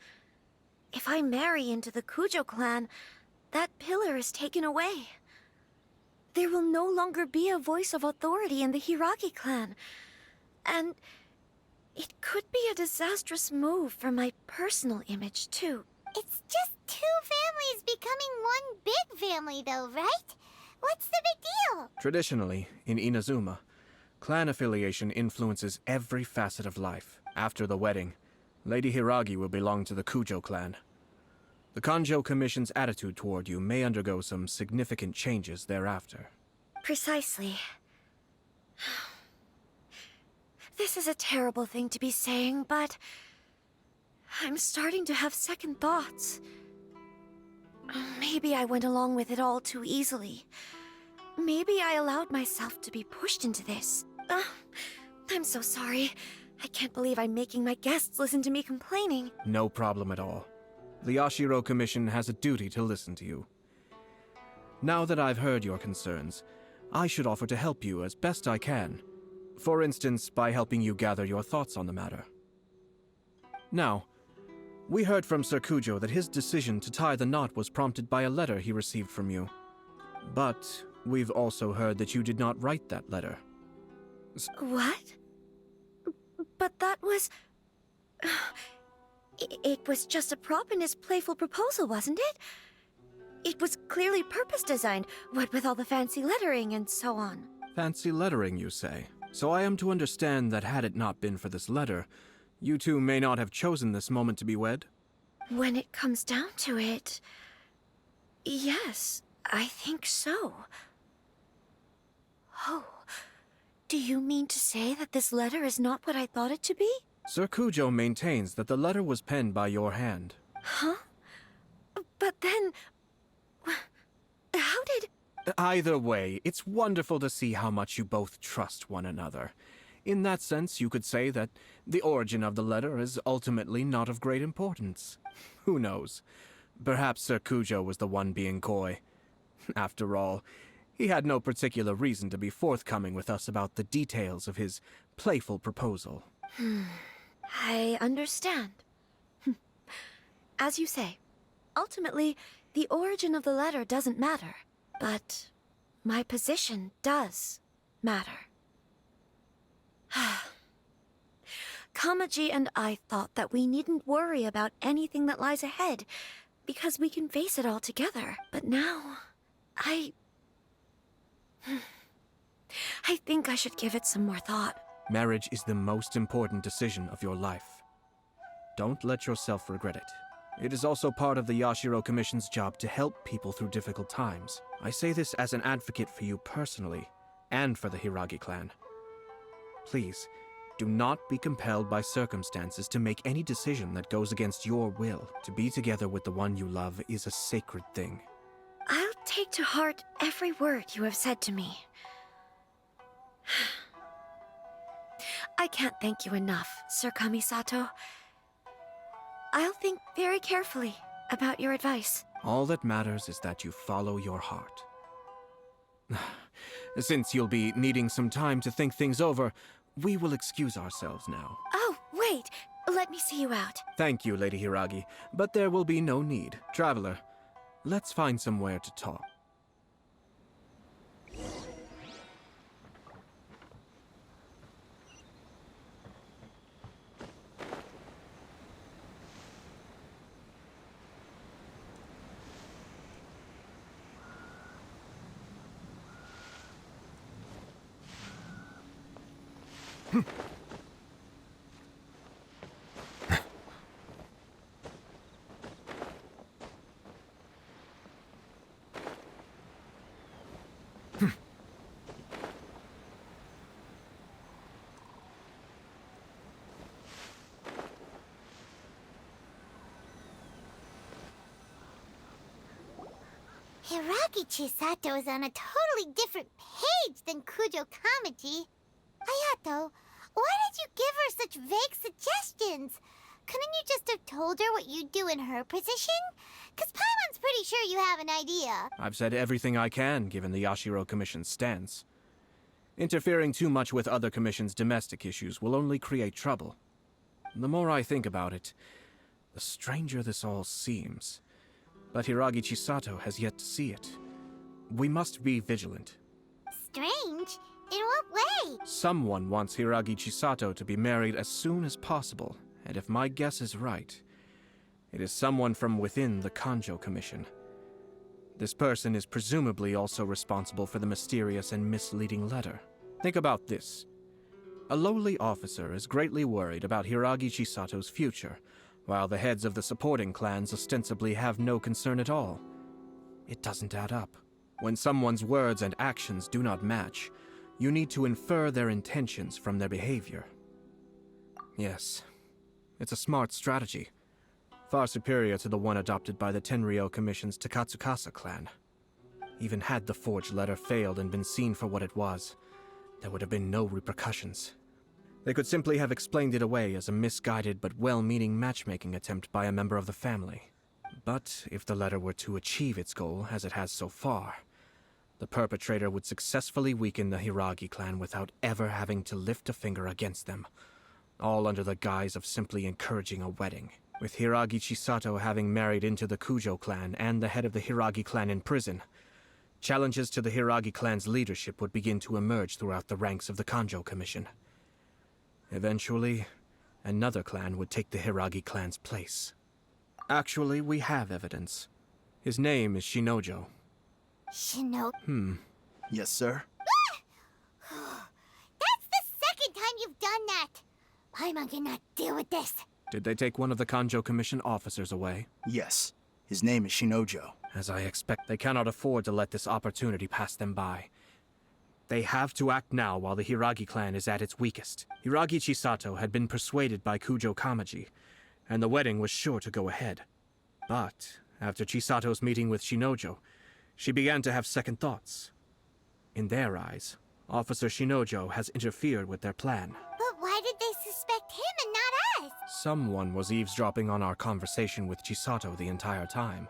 If I marry into the Kujo clan, that pillar is taken away. There will no longer be a voice of authority in the Hiragi clan. And it could be a disastrous move for my personal image, too. It's just two families becoming one big family, though, right? What's the big deal? Traditionally, in Inazuma, clan affiliation influences every facet of life. After the wedding, Lady Hiragi will belong to the Kujo clan. The Kanjo Commission's attitude toward you may undergo some significant changes thereafter. Precisely. This is a terrible thing to be saying, but I'm starting to have second thoughts. Maybe I went along with it all too easily. Maybe I allowed myself to be pushed into this. I'm so sorry. I can't believe I'm making my guests listen to me complaining. No problem at all. The Yashiro Commission has a duty to listen to you. Now that I've heard your concerns, I should offer to help you as best I can. For instance, by helping you gather your thoughts on the matter. Now, we heard from Sir Kujo that his decision to tie the knot was prompted by a letter he received from you. But we've also heard that you did not write that letter. What? But that was... It was just a prop in his playful proposal, wasn't it? It was clearly purpose-designed, what with all the fancy lettering and so on. Fancy lettering, you say? So I am to understand that had it not been for this letter, you two may not have chosen this moment to be wed? When it comes down to it... yes, I think so. Oh, do you mean to say that this letter is not what I thought it to be? Sir Kujo maintains that the letter was penned by your hand. Huh? But then... how did... Either way, it's wonderful to see how much you both trust one another. In that sense, you could say that the origin of the letter is ultimately not of great importance. Who knows? Perhaps Sir Kujo was the one being coy. After all, he had no particular reason to be forthcoming with us about the details of his playful proposal. I understand. As you say, ultimately, the origin of the letter doesn't matter. But my position does matter. Kamaji and I thought that we needn't worry about anything that lies ahead, because we can face it all together. But now, I think I should give it some more thought. Marriage is the most important decision of your life. Don't let yourself regret it. It is also part of the Yashiro Commission's job to help people through difficult times. I say this as an advocate for you personally, and for the Hiragi clan. Please, do not be compelled by circumstances to make any decision that goes against your will. To be together with the one you love is a sacred thing. I'll take to heart every word you have said to me. I can't thank you enough, Sir Kamisato. I'll think very carefully about your advice. All that matters is that you follow your heart. Since you'll be needing some time to think things over, we will excuse ourselves now. Oh, wait! Let me see you out. Thank you, Lady Hiragi, but there will be no need. Traveler, let's find somewhere to talk. Hiragi Chisato is on a totally different page than Kujo Kamaji. Ayato, why did you give her such vague suggestions? Couldn't you just have told her what you'd do in her position? 'Cause Paimon's pretty sure you have an idea. I've said everything I can, given the Yashiro Commission's stance. Interfering too much with other commissions' domestic issues will only create trouble. The more I think about it, the stranger this all seems. But Hiragi Chisato has yet to see it. We must be vigilant. Strange? In what way? Someone wants Hiragi Chisato to be married as soon as possible, and if my guess is right, it is someone from within the Kanjo Commission. This person is presumably also responsible for the mysterious and misleading letter. Think about this. A lowly officer is greatly worried about Hiragi Chisato's future, while the heads of the supporting clans ostensibly have no concern at all. It doesn't add up. When someone's words and actions do not match, you need to infer their intentions from their behavior. Yes, it's a smart strategy, far superior to the one adopted by the Tenryou Commission's Takatsukasa clan. Even had the forged letter failed and been seen for what it was, there would have been no repercussions. They could simply have explained it away as a misguided but well-meaning matchmaking attempt by a member of the family. But if the letter were to achieve its goal, as it has so far, the perpetrator would successfully weaken the Hiragi clan without ever having to lift a finger against them, all under the guise of simply encouraging a wedding. With Hiragi Chisato having married into the Kujo clan and the head of the Hiragi clan in prison, challenges to the Hiragi clan's leadership would begin to emerge throughout the ranks of the Kanjo Commission. Eventually, another clan would take the Hiragi clan's place. Actually, we have evidence. His name is Shinojo. Yes, sir? That's the second time you've done that! Paimon cannot deal with this. Did they take one of the Kanjo Commission officers away? Yes. His name is Shinojo. As I expect, they cannot afford to let this opportunity pass them by. They have to act now while the Hiragi clan is at its weakest. Hiragi Chisato had been persuaded by Kujo Kamaji, and the wedding was sure to go ahead. But after Chisato's meeting with Shinojo, she began to have second thoughts. In their eyes, Officer Shinojo has interfered with their plan. But why did they suspect him and not us? Someone was eavesdropping on our conversation with Chisato the entire time.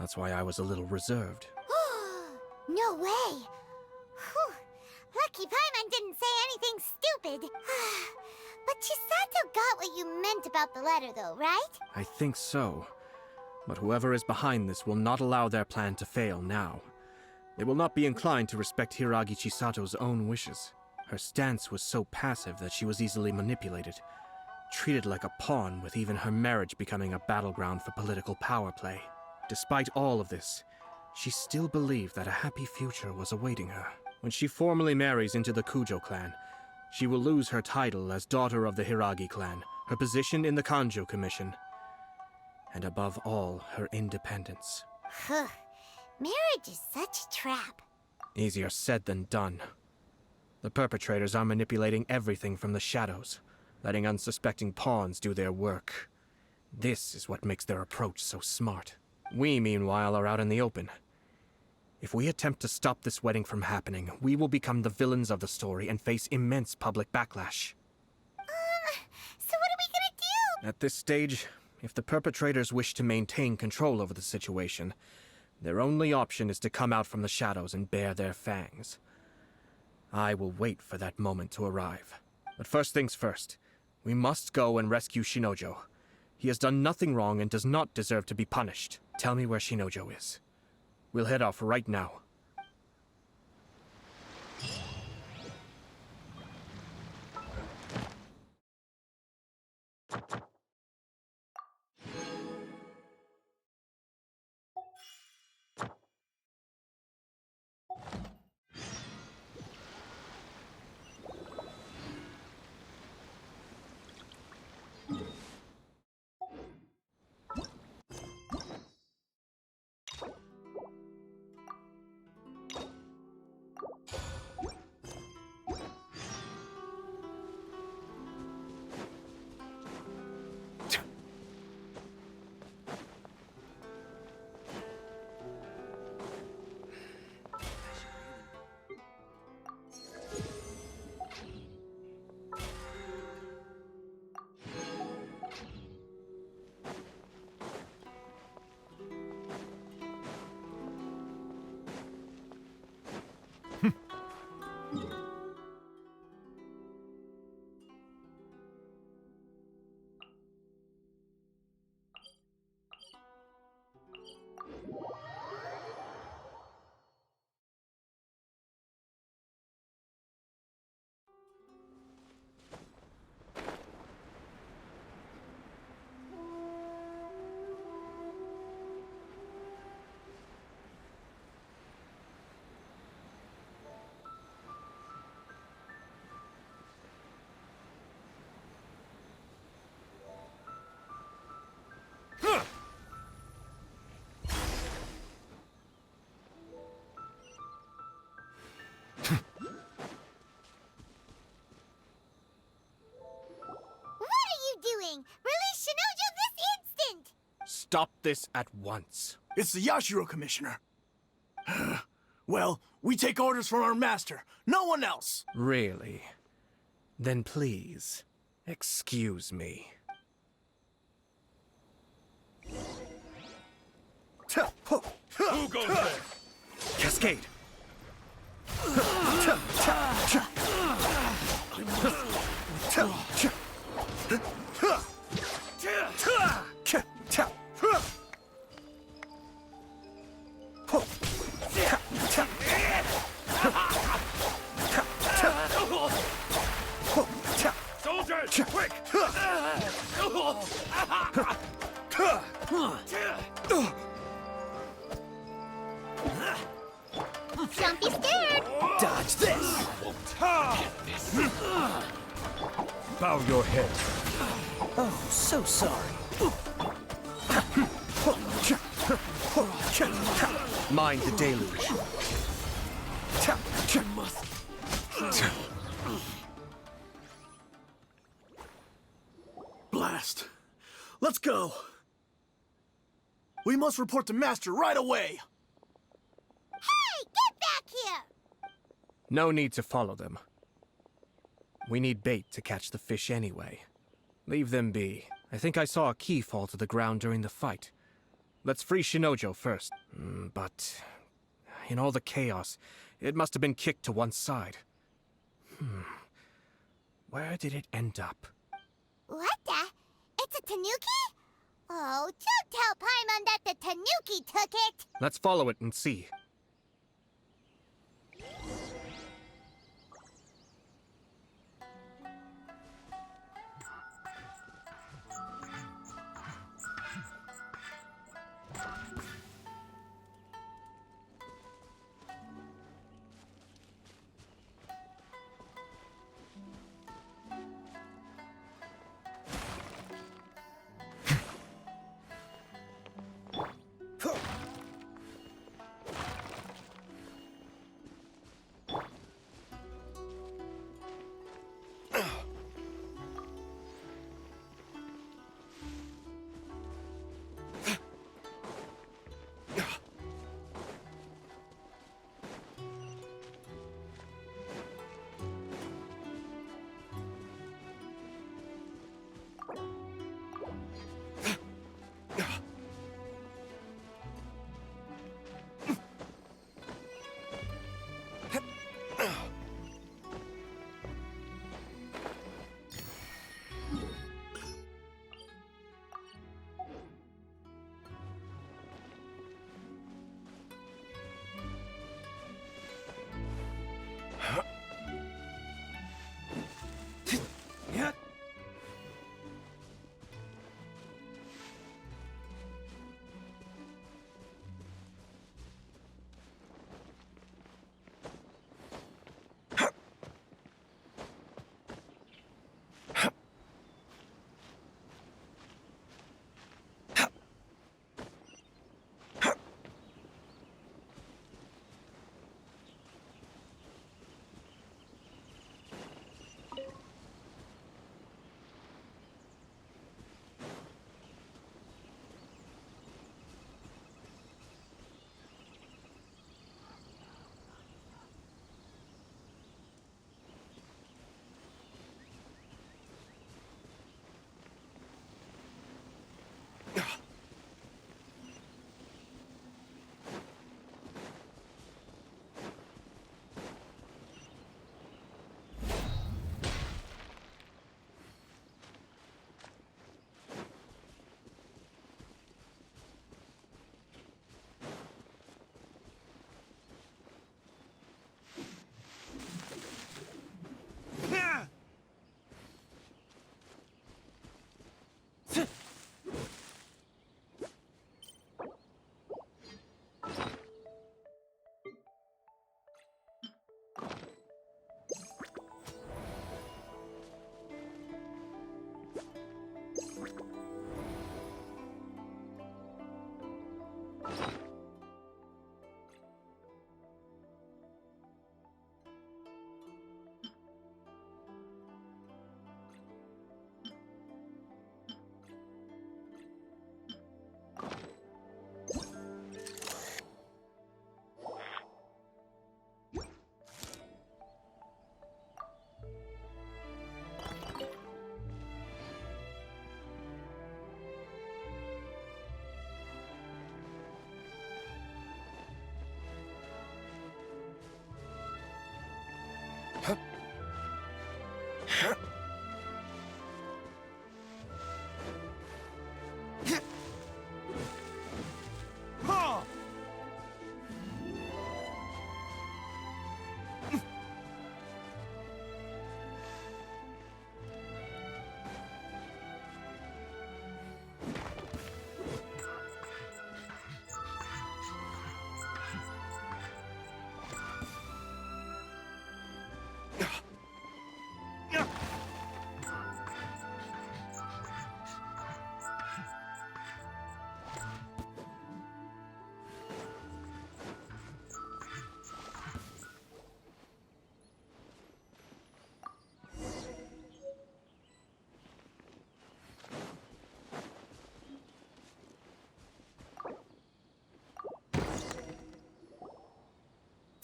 That's why I was a little reserved. No way! Whew. Lucky Paimon didn't say anything stupid. But Chisato got what you meant about the letter, though, right? I think so. But whoever is behind this will not allow their plan to fail now. They will not be inclined to respect Hiragi Chisato's own wishes. Her stance was so passive that she was easily manipulated, treated like a pawn, with even her marriage becoming a battleground for political power play. Despite all of this, she still believed that a happy future was awaiting her. When she formally marries into the Kujo clan, she will lose her title as daughter of the Hiragi clan, her position in the Kanjo Commission, and above all, her independence. Marriage is such a trap. Easier said than done. The perpetrators are manipulating everything from the shadows, letting unsuspecting pawns do their work. This is what makes their approach so smart. We, meanwhile, are out in the open, If we attempt to stop this wedding from happening, we will become the villains of the story and face immense public backlash. So what are we gonna do? At this stage, if the perpetrators wish to maintain control over the situation, their only option is to come out from the shadows and bare their fangs. I will wait for that moment to arrive. But first things first, we must go and rescue Shinojo. He has done nothing wrong and does not deserve to be punished. Tell me where Shinojo is. We'll head off right now. Doing? Release Shinojo this instant! Stop this at once. It's the Yashiro Commissioner. Well, we take orders from our master, no one else. Really? Then please, excuse me. Who goes there? Cascade! Soldiers, quick! Don't be scared! Dodge this! Bow your head. Oh, so sorry. Mind the deluge. Blast. Let's go. We must report to Master right away. Hey, get back here! No need to follow them. We need bait to catch the fish anyway. Leave them be. I think I saw a key fall to the ground during the fight. Let's free Shinojo first. But in all the chaos, it must have been kicked to one side. Where did it end up? What the? It's a tanuki? Oh, don't tell Paimon that the tanuki took it! Let's follow it and see.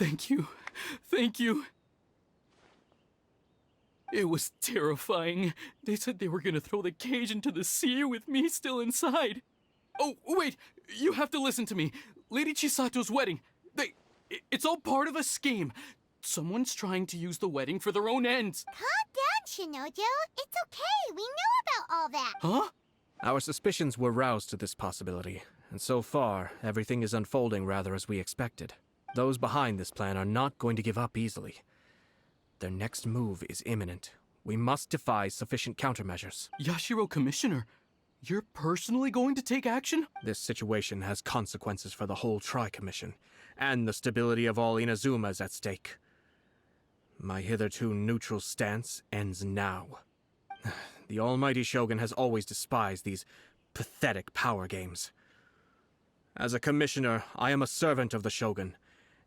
Thank you. Thank you. It was terrifying. They said they were gonna throw the cage into the sea with me still inside. Oh, wait! You have to listen to me. Lady Chisato's wedding. It's all part of a scheme. Someone's trying to use the wedding for their own ends. Calm down, Shinojo. It's okay. We know about all that. Huh? Our suspicions were roused to this possibility, and so far, everything is unfolding rather as we expected. Those behind this plan are not going to give up easily. Their next move is imminent. We must devise sufficient countermeasures. Yashiro Commissioner, you're personally going to take action? This situation has consequences for the whole Tri-Commission, and the stability of all Inazuma is at stake. My hitherto neutral stance ends now. The almighty Shogun has always despised these pathetic power games. As a commissioner, I am a servant of the Shogun,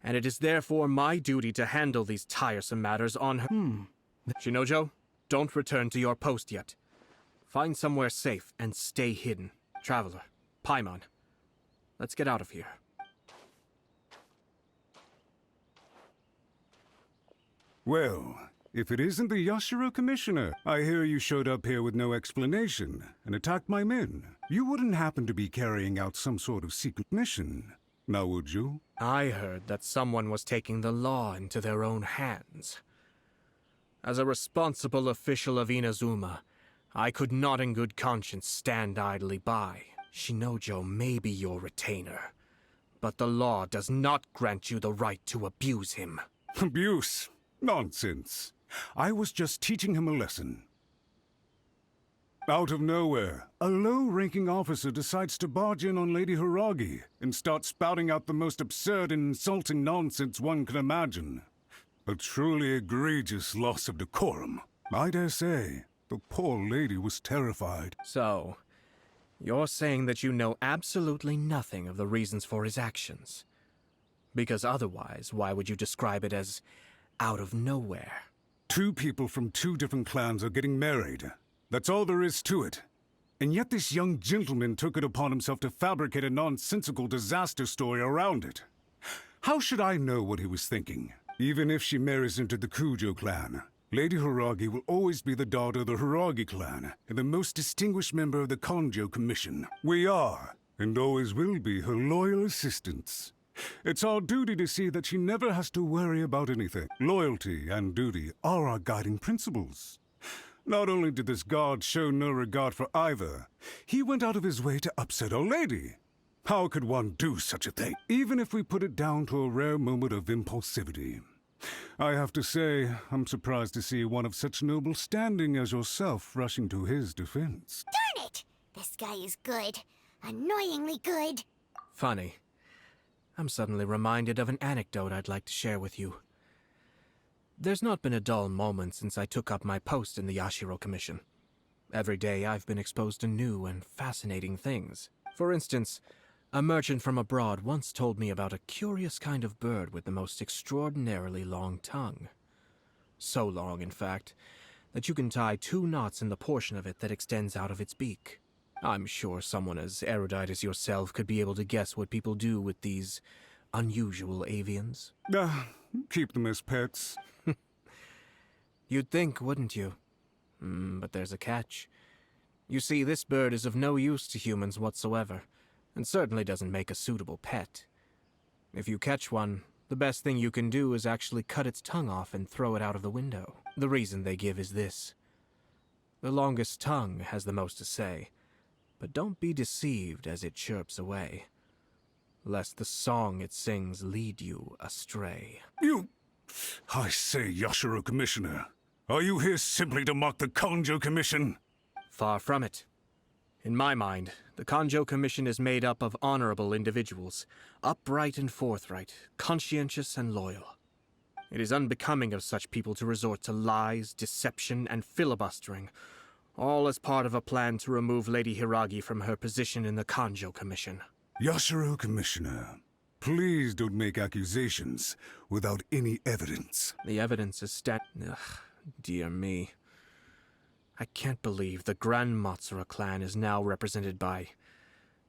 and it is therefore my duty to handle these tiresome matters on her. Shinojo, don't return to your post yet. Find somewhere safe and stay hidden. Traveler, Paimon, let's get out of here. Well, if it isn't the Yashiro Commissioner, I hear you showed up here with no explanation and attacked my men. You wouldn't happen to be carrying out some sort of secret mission, now would you? I heard that someone was taking the law into their own hands. As a responsible official of Inazuma, I could not in good conscience stand idly by. Shinojo may be your retainer, but the law does not grant you the right to abuse him. Abuse? Nonsense. I was just teaching him a lesson. Out of nowhere, a low-ranking officer decides to barge in on Lady Hiragi and start spouting out the most absurd and insulting nonsense one can imagine. A truly egregious loss of decorum. I dare say, the poor lady was terrified. So, you're saying that you know absolutely nothing of the reasons for his actions? Because otherwise, why would you describe it as out of nowhere? Two people from two different clans are getting married. That's all there is to it. And yet this young gentleman took it upon himself to fabricate a nonsensical disaster story around it. How should I know what he was thinking? Even if she marries into the Kujo clan, Lady Hiragi will always be the daughter of the Hiragi clan and the most distinguished member of the Kanjo Commission. We are, and always will be, her loyal assistants. It's our duty to see that she never has to worry about anything. Loyalty and duty are our guiding principles. Not only did this guard show no regard for either, he went out of his way to upset our lady. How could one do such a thing, even if we put it down to a rare moment of impulsivity? I have to say, I'm surprised to see one of such noble standing as yourself rushing to his defense. Darn it! This guy is good. Annoyingly good. Funny. I'm suddenly reminded of an anecdote I'd like to share with you. There's not been a dull moment since I took up my post in the Yashiro Commission. Every day I've been exposed to new and fascinating things. For instance, a merchant from abroad once told me about a curious kind of bird with the most extraordinarily long tongue. So long, in fact, that you can tie 2 knots in the portion of it that extends out of its beak. I'm sure someone as erudite as yourself could be able to guess what people do with these unusual avians. Keep them as pets. You'd think, wouldn't you? But there's a catch. You see, this bird is of no use to humans whatsoever, and certainly doesn't make a suitable pet. If you catch one, the best thing you can do is actually cut its tongue off and throw it out of the window. The reason they give is this. The longest tongue has the most to say, but don't be deceived as it chirps away, lest the song it sings lead you astray. I say, Yashiro Commissioner, are you here simply to mock the Kanjo Commission? Far from it. In my mind, the Kanjo Commission is made up of honorable individuals, upright and forthright, conscientious and loyal. It is unbecoming of such people to resort to lies, deception, and filibustering, all as part of a plan to remove Lady Hiragi from her position in the Kanjo Commission. Yashiro Commissioner, please don't make accusations without any evidence. The evidence is Ugh, dear me. I can't believe the Grand Matsura clan is now represented by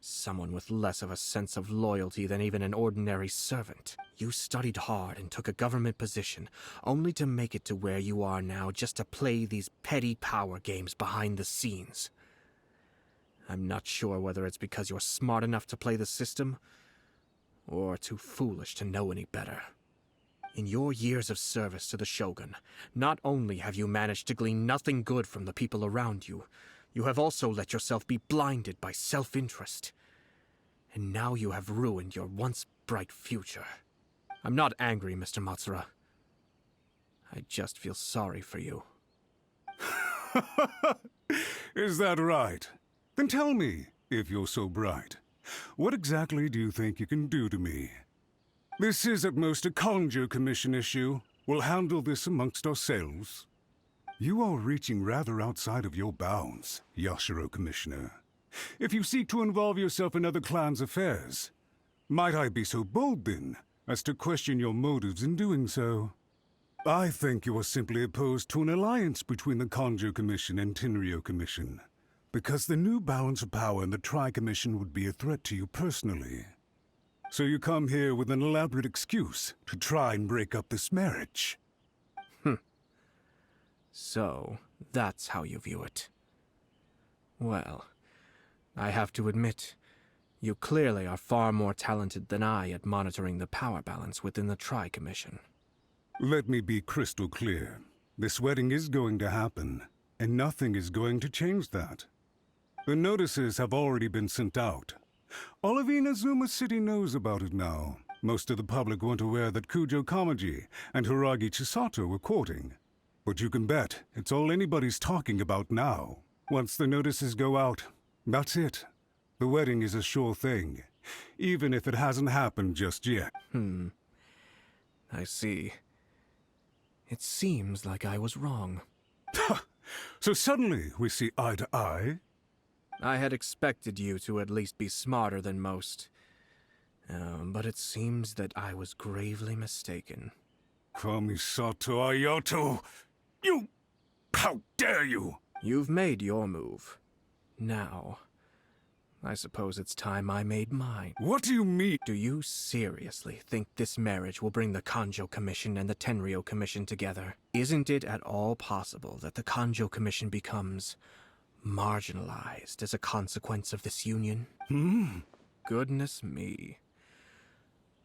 Someone with less of a sense of loyalty than even an ordinary servant. You studied hard and took a government position, only to make it to where you are now just to play these petty power games behind the scenes. I'm not sure whether it's because you're smart enough to play the system, or too foolish to know any better. In your years of service to the Shogun, not only have you managed to glean nothing good from the people around you, you have also let yourself be blinded by self-interest. And now you have ruined your once bright future. I'm not angry, Mr. Matsura. I just feel sorry for you. Is that right? Then tell me, if you're so bright, what exactly do you think you can do to me? This is at most a Kanjo Commission issue. We'll handle this amongst ourselves. You are reaching rather outside of your bounds, Yashiro Commissioner. If you seek to involve yourself in other clans' affairs, might I be so bold then as to question your motives in doing so? I think you are simply opposed to an alliance between the Kanjo Commission and Tenryo Commission, because the new balance of power in the Tri-Commission would be a threat to you personally. So you come here with an elaborate excuse to try and break up this marriage. So, that's how you view it. Well, I have to admit, you clearly are far more talented than I at monitoring the power balance within the Tri-Commission. Let me be crystal clear. This wedding is going to happen, and nothing is going to change that. The notices have already been sent out. All of Inazuma City knows about it now. Most of the public weren't aware that Kujo Kamaji and Hiragi Chisato were courting. But you can bet it's all anybody's talking about now. Once the notices go out, that's it. The wedding is a sure thing, even if it hasn't happened just yet. I see. It seems like I was wrong. So suddenly we see eye to eye? I had expected you to at least be smarter than most. But it seems that I was gravely mistaken. Kamisato Ayato! You... How dare you! You've made your move. Now, I suppose it's time I made mine. What do you mean? Do you seriously think this marriage will bring the Kanjo Commission and the Tenryo Commission together? Isn't it at all possible that the Kanjo Commission becomes marginalized as a consequence of this union? Goodness me.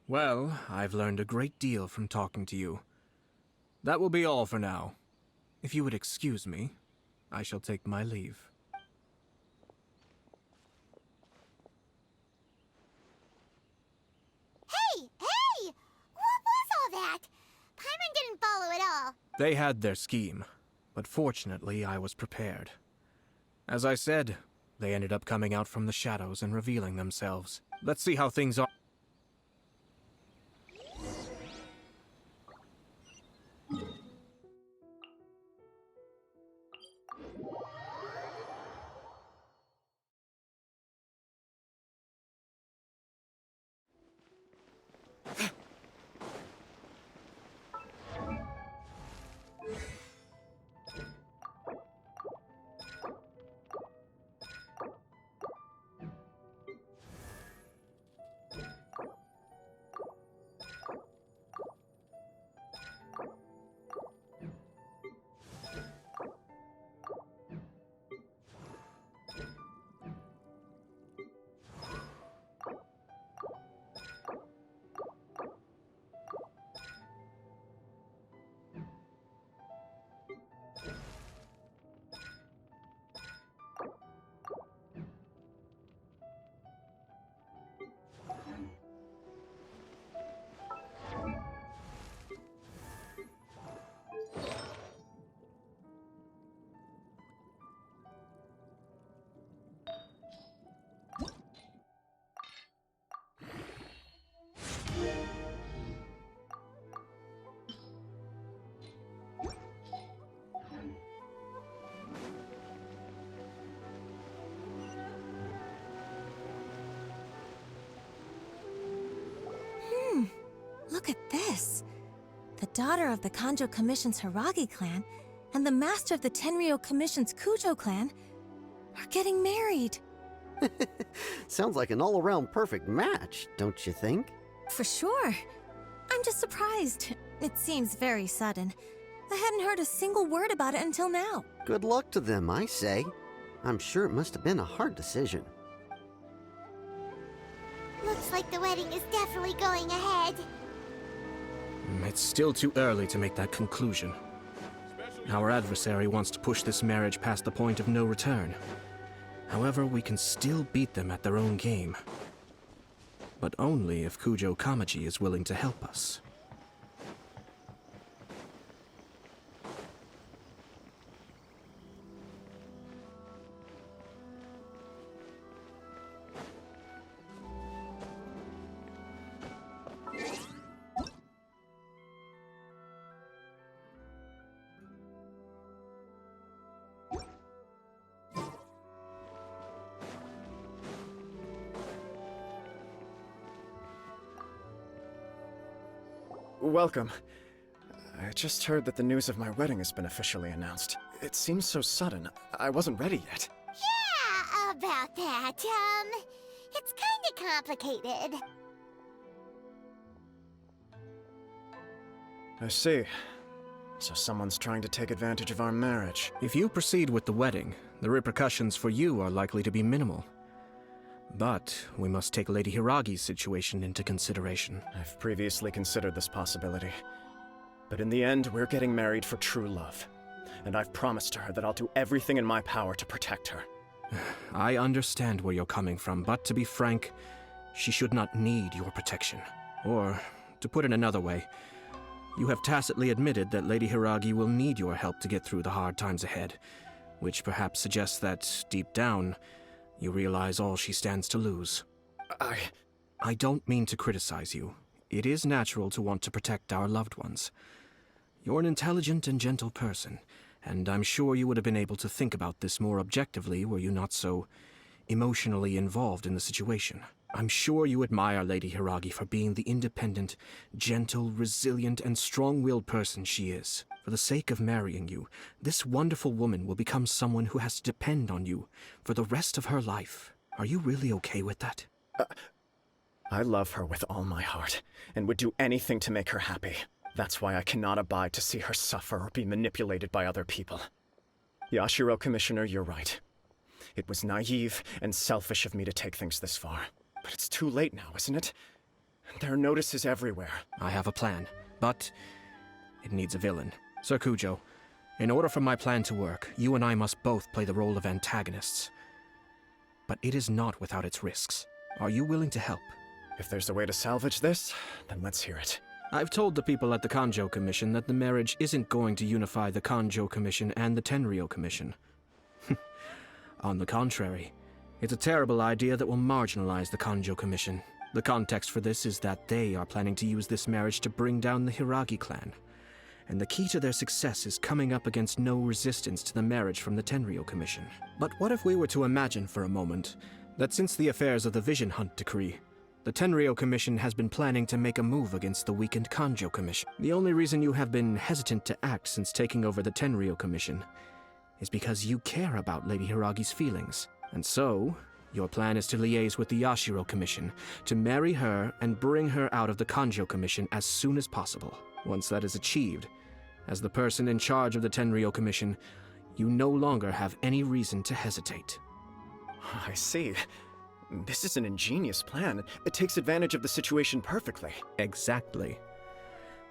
Well, I've learned a great deal from talking to you. That will be all for now. If you would excuse me, I shall take my leave. Hey! What was all that? Paimon didn't follow at all. They had their scheme, but fortunately I was prepared. As I said, they ended up coming out from the shadows and revealing themselves. Let's see how things are. Look at this. The daughter of the Kanjo Commission's Hiragi clan and the master of the Tenryo Commission's Kujo clan are getting married. Sounds like an all-around perfect match, don't you think? For sure. I'm just surprised. It seems very sudden. I hadn't heard a single word about it until now. Good luck to them, I say. I'm sure it must have been a hard decision. Looks like the wedding is definitely going ahead. It's still too early to make that conclusion. Our adversary wants to push this marriage past the point of no return. However, we can still beat them at their own game. But only if Kujo Kamaji is willing to help us. Welcome. I just heard that the news of my wedding has been officially announced. It seems so sudden. I wasn't ready yet. Yeah, about that. It's kinda complicated. I see. So someone's trying to take advantage of our marriage. If you proceed with the wedding, the repercussions for you are likely to be minimal. But we must take Lady Hiragi's situation into consideration. I've previously considered this possibility. But in the end, we're getting married for true love. And I've promised her that I'll do everything in my power to protect her. I understand where you're coming from, but to be frank, she should not need your protection. Or, to put it another way, you have tacitly admitted that Lady Hiragi will need your help to get through the hard times ahead, which perhaps suggests that, deep down, you realize all she stands to lose. I don't mean to criticize you. It is natural to want to protect our loved ones. You're an intelligent and gentle person, and I'm sure you would have been able to think about this more objectively were you not so emotionally involved in the situation. I'm sure you admire Lady Hiragi for being the independent, gentle, resilient, and strong-willed person she is. For the sake of marrying you, this wonderful woman will become someone who has to depend on you for the rest of her life. Are you really okay with that? I love her with all my heart, and would do anything to make her happy. That's why I cannot abide to see her suffer or be manipulated by other people. Yashiro, Commissioner, you're right. It was naive and selfish of me to take things this far. But it's too late now, isn't it? There are notices everywhere. I have a plan, but it needs a villain. Sir Kujo, in order for my plan to work, you and I must both play the role of antagonists. But it is not without its risks. Are you willing to help? If there's a way to salvage this, then let's hear it. I've told the people at the Kanjo Commission that the marriage isn't going to unify the Kanjo Commission and the Tenryou Commission. On the contrary, it's a terrible idea that will marginalize the Kanjo Commission. The context for this is that they are planning to use this marriage to bring down the Hiragi clan. And the key to their success is coming up against no resistance to the marriage from the Tenryou Commission. But what if we were to imagine for a moment that since the affairs of the Vision Hunt Decree, the Tenryou Commission has been planning to make a move against the weakened Kanjo Commission. The only reason you have been hesitant to act since taking over the Tenryou Commission is because you care about Lady Hiragi's feelings. And so, your plan is to liaise with the Yashiro Commission, to marry her and bring her out of the Kanjo Commission as soon as possible. Once that is achieved, as the person in charge of the Tenryou Commission, you no longer have any reason to hesitate. I see. This is an ingenious plan. It takes advantage of the situation perfectly. Exactly.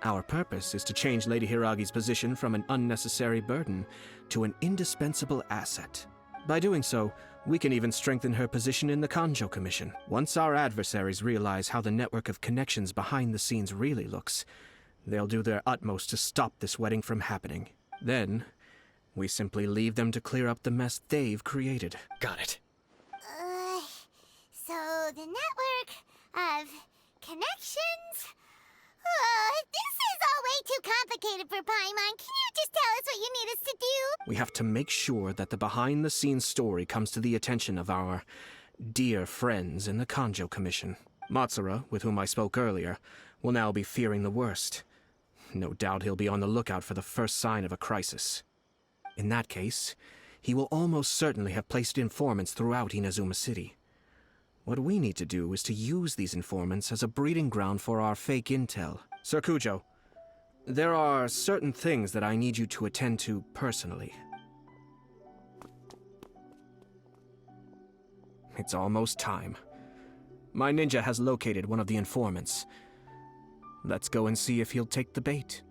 Our purpose is to change Lady Hiragi's position from an unnecessary burden to an indispensable asset. By doing so, we can even strengthen her position in the Kanjo Commission. Once our adversaries realize how the network of connections behind the scenes really looks, they'll do their utmost to stop this wedding from happening. Then, we simply leave them to clear up the mess they've created. Got it. So the network of connections? This is all way too complicated for Paimon. Can you just tell us what you need us to do? We have to make sure that the behind-the-scenes story comes to the attention of our dear friends in the Kanjo Commission. Matsura, with whom I spoke earlier, will now be fearing the worst. No doubt he'll be on the lookout for the first sign of a crisis. In that case, he will almost certainly have placed informants throughout Inazuma City. What we need to do is to use these informants as a breeding ground for our fake intel. Sir Cujo, there are certain things that I need you to attend to personally. It's almost time. My ninja has located one of the informants. Let's go and see if he'll take the bait.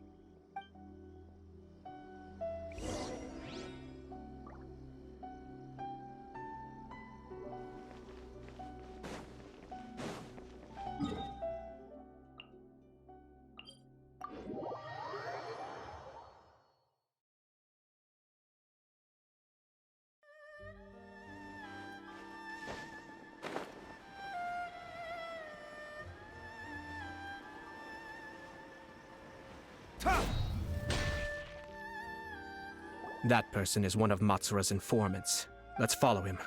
That person is one of Matsura's informants. Let's follow him.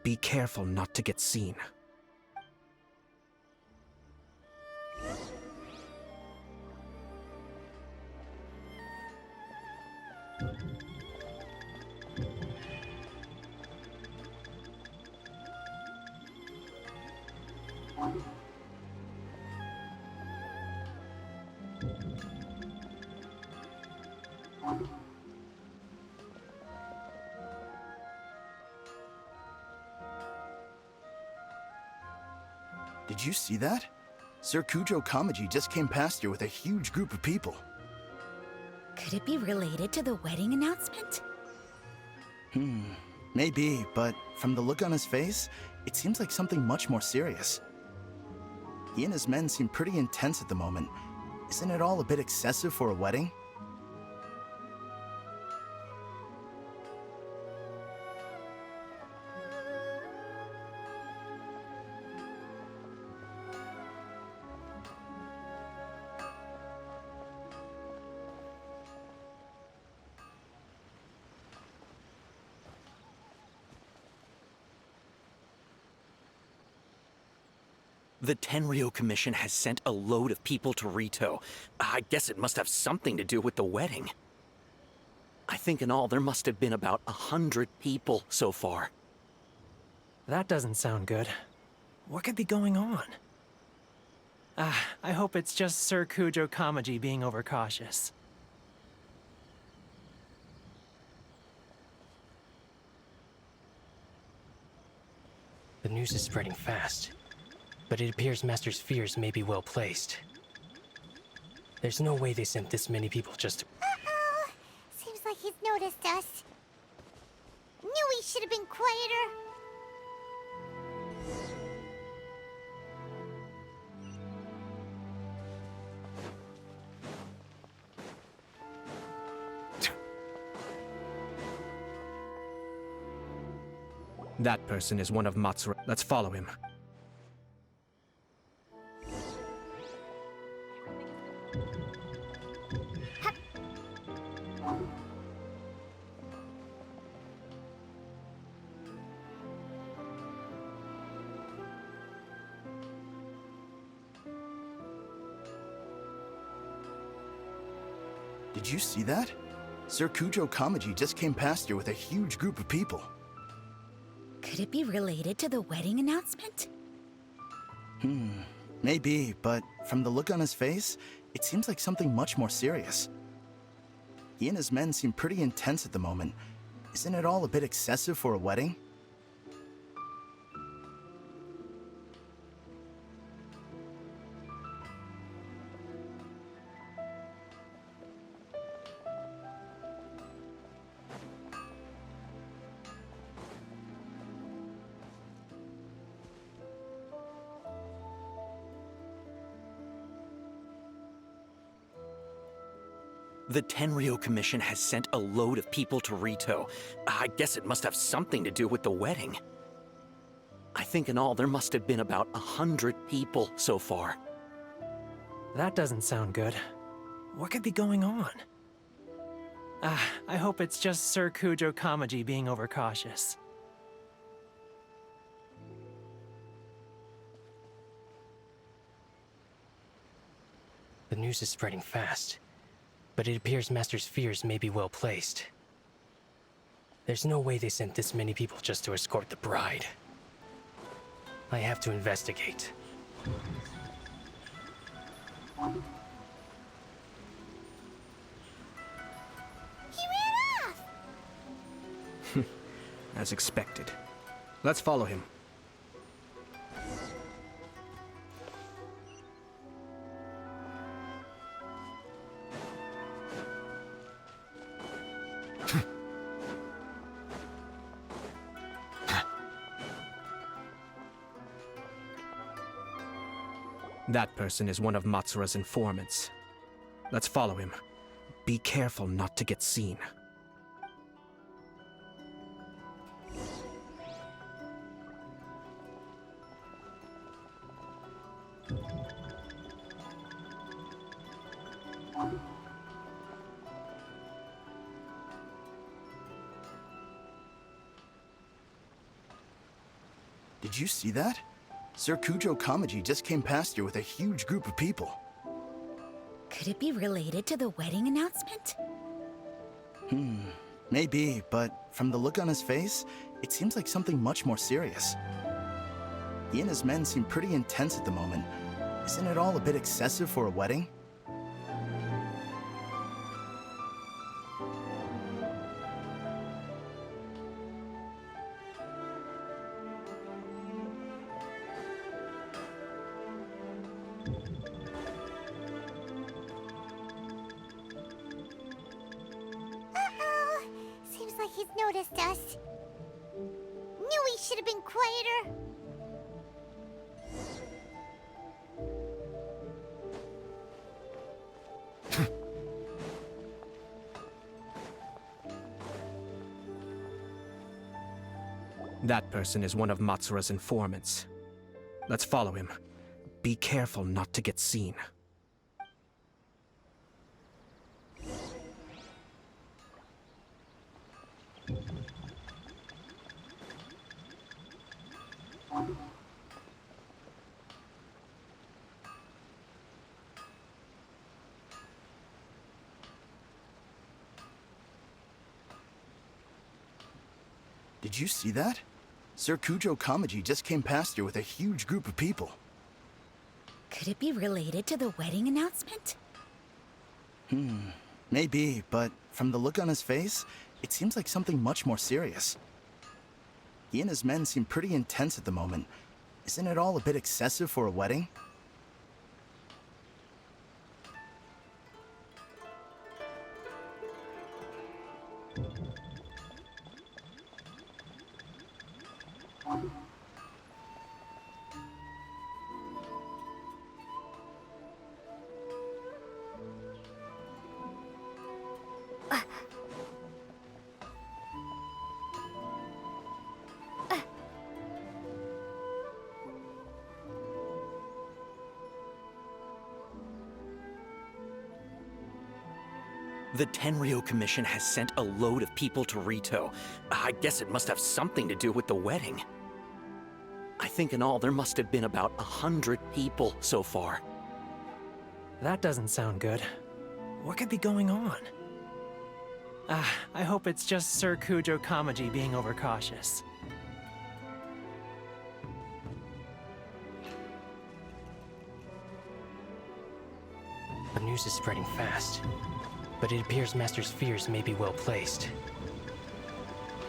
Be careful not to get seen. Did you see that? Sir Kujo Kamaji just came past here with a huge group of people. Could it be related to the wedding announcement? Maybe, but from the look on his face, it seems like something much more serious. He and his men seem pretty intense at the moment. Isn't it all a bit excessive for a wedding? The Tenryo Commission has sent a load of people to Rito. I guess it must have something to do with the wedding. I think in all there must have been about 100 people so far. That doesn't sound good. What could be going on? I hope it's just Sir Kujo Kamaji being overcautious. The news is spreading fast, but it appears Master's fears may be well placed. There's no way they sent this many people just to... Uh-oh. Seems like he's noticed us. Knew we should have been quieter. That person is one of Matsura. Let's follow him. Did you see that? Sir Kujo Kamaji just came past here with a huge group of people. Could it be related to the wedding announcement? Maybe, but from the look on his face, it seems like something much more serious. He and his men seem pretty intense at the moment. Isn't it all a bit excessive for a wedding? The Tenryo Commission has sent a load of people to Rito. I guess it must have something to do with the wedding. I think in all there must have been about 100 people so far. That doesn't sound good. What could be going on? I hope it's just Sir Kujo Kamaji being overcautious. The news is spreading fast, but it appears Master's fears may be well placed. There's no way they sent this many people just to escort the bride. I have to investigate. He ran off! As expected. Let's follow him. That person is one of Matsura's informants. Let's follow him. Be careful not to get seen. Did you see that? Sir Kujo Kamaji just came past here with a huge group of people. Could it be related to the wedding announcement? Maybe, but from the look on his face, it seems like something much more serious. He and his men seem pretty intense at the moment. Isn't it all a bit excessive for a wedding? Uh-oh. Seems like he's noticed us. Knew he should have been quieter. That person is one of Matsura's informants. Let's follow him. Be careful not to get seen. Did you see that? Sir Kujo Kamaji just came past here with a huge group of people. Could it be related to the wedding announcement? Maybe, but from the look on his face, it seems like something much more serious. He and his men seem pretty intense at the moment. Isn't it all a bit excessive for a wedding? The Tenryo Commission has sent a load of people to Rito. I guess it must have something to do with the wedding. I think in all there must have been about 100 people so far. That doesn't sound good. What could be going on? I hope it's just Sir Kujo Kamaji being overcautious. The news is spreading fast, but it appears Master's fears may be well placed.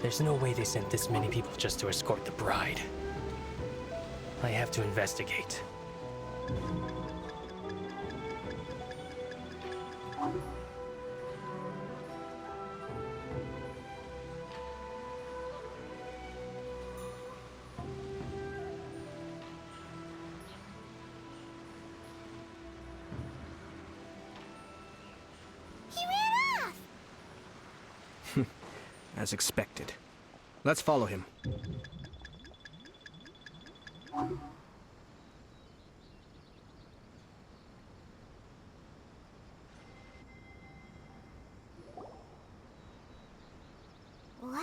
There's no way they sent this many people just to escort the bride. I have to investigate. As expected. Let's follow him. Wow!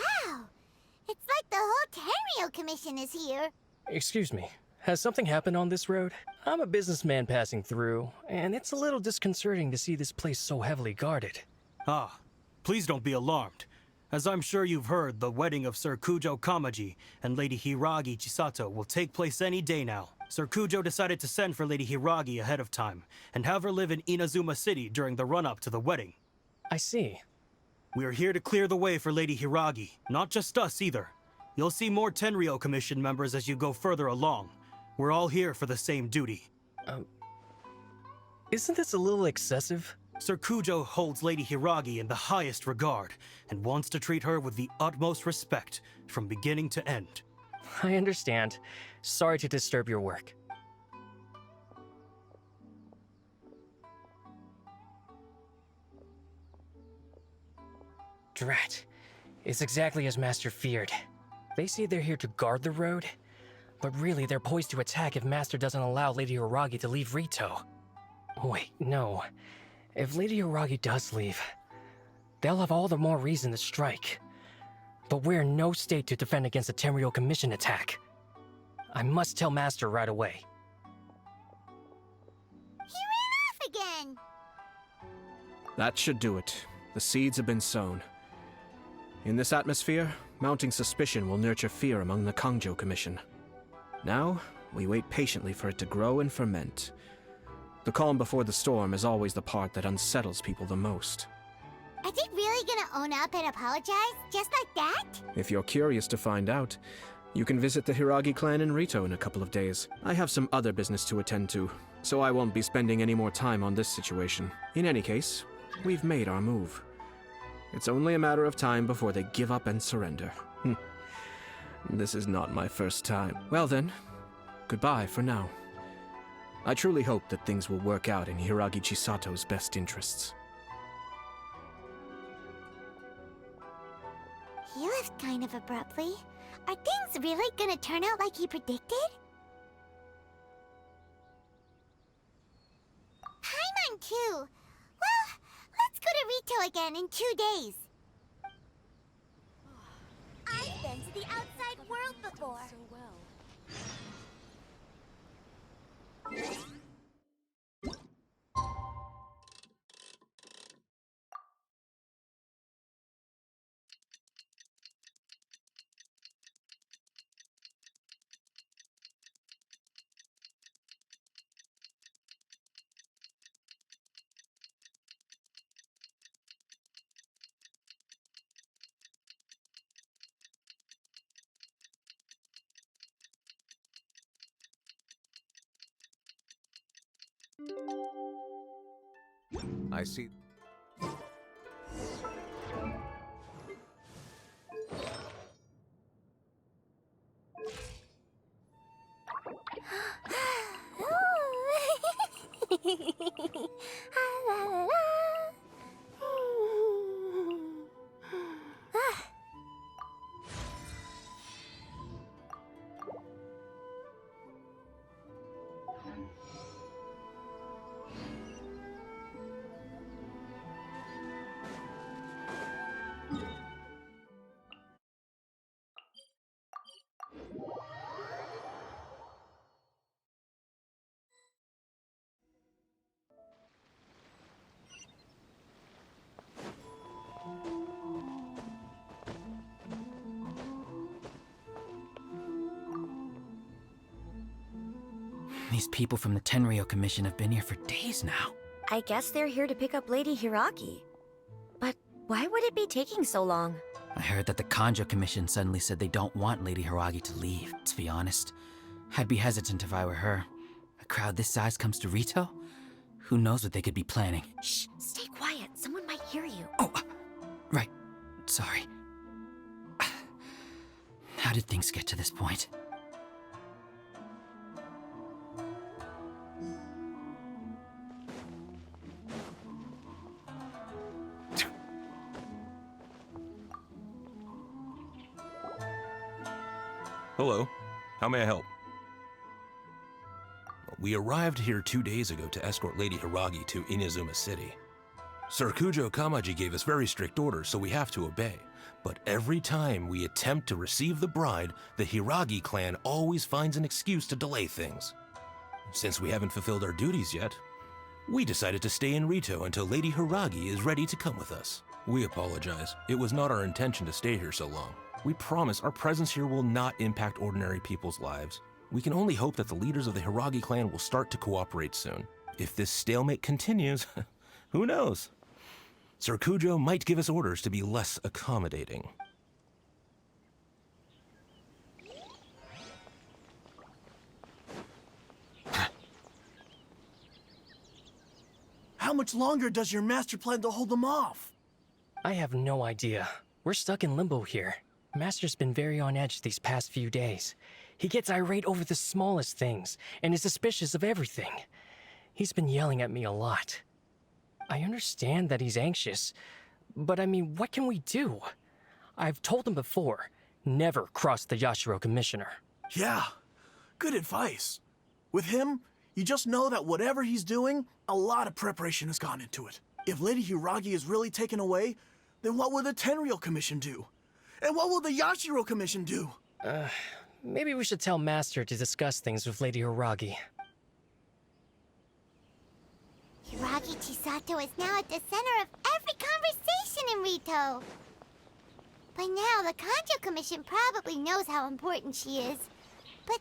It's like the whole Tenryo Commission is here. Excuse me, has something happened on this road? I'm a businessman passing through, and it's a little disconcerting to see this place so heavily guarded. Ah, please don't be alarmed. As I'm sure you've heard, the wedding of Sir Kujo Kamaji and Lady Hiragi Chisato will take place any day now. Sir Kujo decided to send for Lady Hiragi ahead of time and have her live in Inazuma City during the run-up to the wedding. I see. We are here to clear the way for Lady Hiragi, not just us either. You'll see more Tenryou Commission members as you go further along. We're all here for the same duty. Isn't this a little excessive? Sir Kujo holds Lady Hiragi in the highest regard and wants to treat her with the utmost respect from beginning to end. I understand. Sorry to disturb your work. Drat. It's exactly as Master feared. They say they're here to guard the road, but really they're poised to attack if Master doesn't allow Lady Hiragi to leave Rito. Wait, no. If Lady Hiragi does leave, they'll have all the more reason to strike. But we're in no state to defend against a Tenryou Commission attack. I must tell Master right away. He ran off again! That should do it. The seeds have been sown. In this atmosphere, mounting suspicion will nurture fear among the Kangjo Commission. Now, we wait patiently for it to grow and ferment. The calm before the storm is always the part that unsettles people the most. Are they really gonna own up and apologize? Just like that? If you're curious to find out, you can visit the Hiragi clan in Rito in a couple of days. I have some other business to attend to, so I won't be spending any more time on this situation. In any case, we've made our move. It's only a matter of time before they give up and surrender. This is not my first time. Well then, goodbye for now. I truly hope that things will work out in Hiragi Chisato's best interests. He left kind of abruptly. Are things really gonna turn out like he predicted? Paimon too! Well, let's go to Rito again in 2 days. I've been to the outside world before. I see. These people from the Tenryou Commission have been here for days now. I guess they're here to pick up Lady Hiragi. But why would it be taking so long? I heard that the Kanjo Commission suddenly said they don't want Lady Hiragi to leave. To be honest, I'd be hesitant if I were her. A crowd this size comes to Rito? Who knows what they could be planning? Shh, stay quiet. Someone might hear you. Oh, right. Sorry. How did things get to this point? Hello. How may I help? We arrived here 2 days ago to escort Lady Hiragi to Inazuma City. Sir Kujo Kamaji gave us very strict orders, so we have to obey. But every time we attempt to receive the bride, the Hiragi clan always finds an excuse to delay things. Since we haven't fulfilled our duties yet, we decided to stay in Rito until Lady Hiragi is ready to come with us. We apologize. It was not our intention to stay here so long. We promise our presence here will not impact ordinary people's lives. We can only hope that the leaders of the Hiragi clan will start to cooperate soon. If this stalemate continues, who knows? Sir Kujo might give us orders to be less accommodating. How much longer does your master plan to hold them off? I have no idea. We're stuck in limbo here. Master's been very on edge these past few days. He gets irate over the smallest things, and is suspicious of everything. He's been yelling at me a lot. I understand that he's anxious, but I mean, what can we do? I've told him before, never cross the Yashiro Commissioner. Yeah, good advice. With him, you just know that whatever he's doing, a lot of preparation has gone into it. If Lady Hiragi is really taken away, then what will the Tenryou Commission do? And what will the Yashiro Commission do? Maybe we should tell Master to discuss things with Lady Hiragi. Hiragi Chisato is now at the center of every conversation in Rito. By now, the Kanjo Commission probably knows how important she is. But...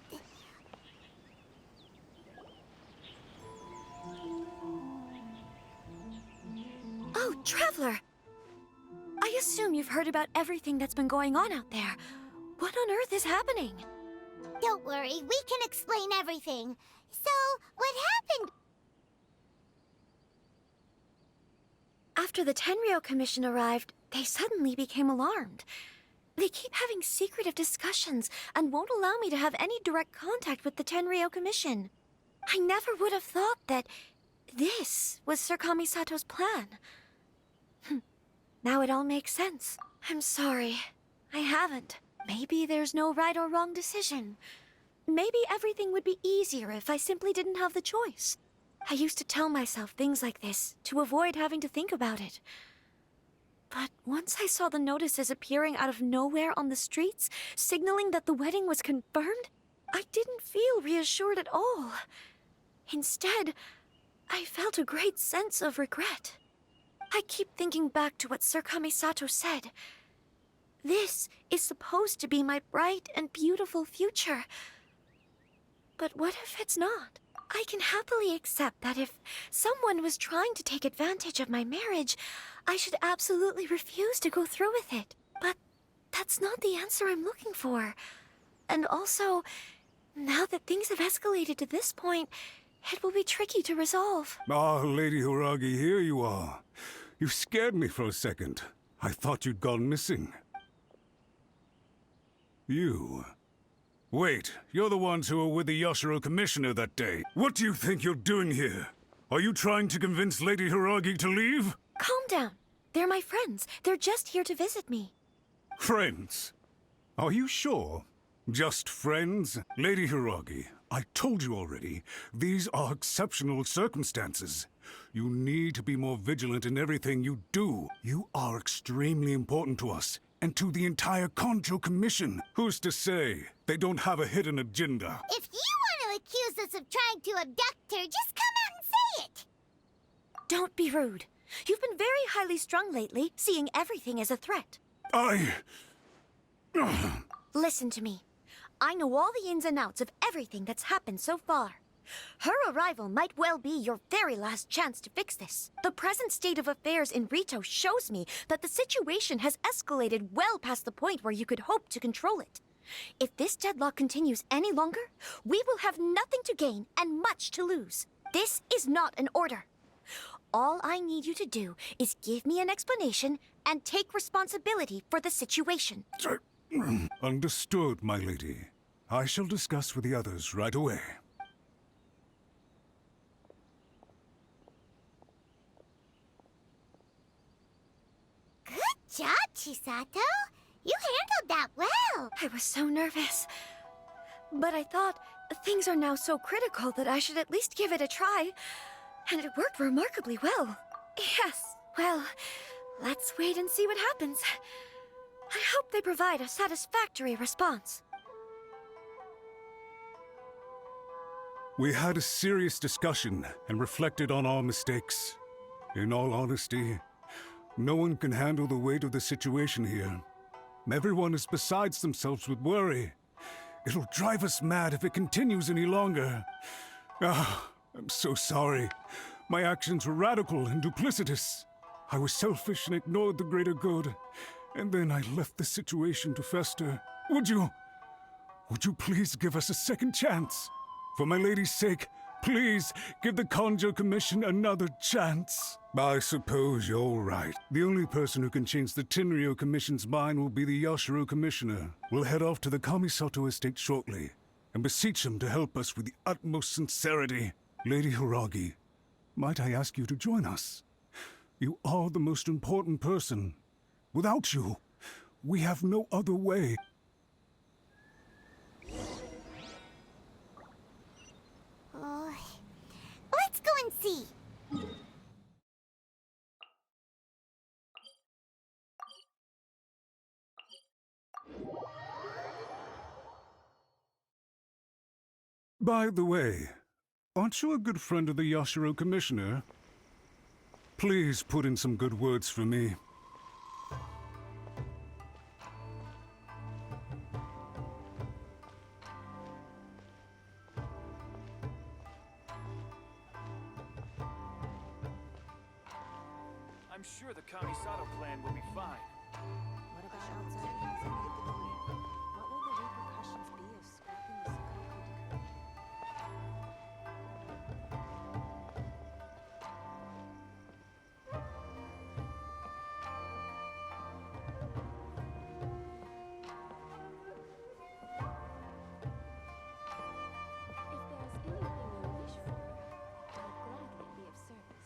Oh, Traveler! I assume you've heard about everything that's been going on out there. What on earth is happening? Don't worry, we can explain everything. So, what happened? After the Tenryou Commission arrived, they suddenly became alarmed. They keep having secretive discussions and won't allow me to have any direct contact with the Tenryou Commission. I never would have thought that this was Sir Kamisato's plan. Now it all makes sense. I'm sorry. I haven't. Maybe there's no right or wrong decision. Maybe everything would be easier if I simply didn't have the choice. I used to tell myself things like this to avoid having to think about it. But once I saw the notices appearing out of nowhere on the streets, signaling that the wedding was confirmed, I didn't feel reassured at all. Instead, I felt a great sense of regret. I keep thinking back to what Sir Kamisato said. This is supposed to be my bright and beautiful future. But what if it's not? I can happily accept that if someone was trying to take advantage of my marriage, I should absolutely refuse to go through with it. But that's not the answer I'm looking for. And also, now that things have escalated to this point, it will be tricky to resolve. Ah, Lady Hiragi, here you are. You scared me for a second. I thought you'd gone missing. You... Wait, you're the ones who were with the Yashiro Commissioner that day. What do you think you're doing here? Are you trying to convince Lady Hiragi to leave? Calm down. They're my friends. They're just here to visit me. Friends? Are you sure? Just friends? Lady Hiragi, I told you already, these are exceptional circumstances. You need to be more vigilant in everything you do. You are extremely important to us, and to the entire Kanjo Commission. Who's to say they don't have a hidden agenda? If you want to accuse us of trying to abduct her, just come out and say it! Don't be rude. You've been very highly strung lately, seeing everything as a threat. Listen to me. I know all the ins and outs of everything that's happened so far. Her arrival might well be your very last chance to fix this. The present state of affairs in Rito shows me that the situation has escalated well past the point where you could hope to control it. If this deadlock continues any longer, we will have nothing to gain and much to lose. This is not an order. All I need you to do is give me an explanation and take responsibility for the situation. Understood, my lady. I shall discuss with the others right away. Good job, Chisato. You handled that well. I was so nervous. But I thought things are now so critical that I should at least give it a try. And it worked remarkably well. Yes, well, let's wait and see what happens. I hope they provide a satisfactory response. We had a serious discussion and reflected on our mistakes. In all honesty, No one can handle the weight of the situation here. Everyone is besides themselves with worry. It'll drive us mad if it continues any longer. I'm so sorry. My actions were radical and duplicitous. I was selfish and ignored the greater good. And then I left the situation to fester. Would you please give us a second chance? For my lady's sake, please give the Kanjo Commission another chance. I suppose you're right. The only person who can change the Tenryo Commission's mind will be the Yashiro Commissioner. We'll head off to the Kamisato estate shortly and beseech him to help us with the utmost sincerity. Lady Hiragi, might I ask you to join us? You are the most important person. Without you, we have no other way. Let's go and see. By the way, aren't you a good friend of the Yashiro Commissioner? Please put in some good words for me. I'm sure the Kamisato clan will be fine. What about outside using the debris? What will the repercussions be of scrapping the Sakoku decree? If there's anything you wish for, I'll gladly be of service.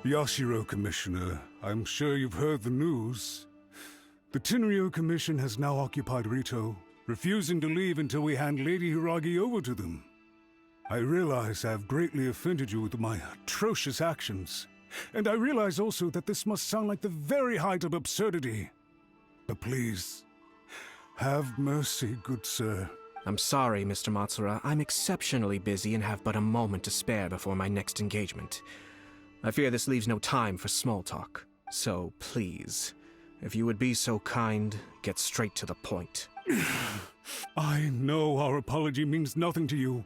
Yashiro Commissioner, I'm sure you've heard the news. The Tenryo Commission has now occupied Rito, refusing to leave until we hand Lady Hiragi over to them. I realize I have greatly offended you with my atrocious actions, and I realize also that this must sound like the very height of absurdity. But please, have mercy, good sir. I'm sorry, Mr. Matsura. I'm exceptionally busy and have but a moment to spare before my next engagement. I fear this leaves no time for small talk. So please, if you would be so kind, get straight to the point. I know our apology means nothing to you,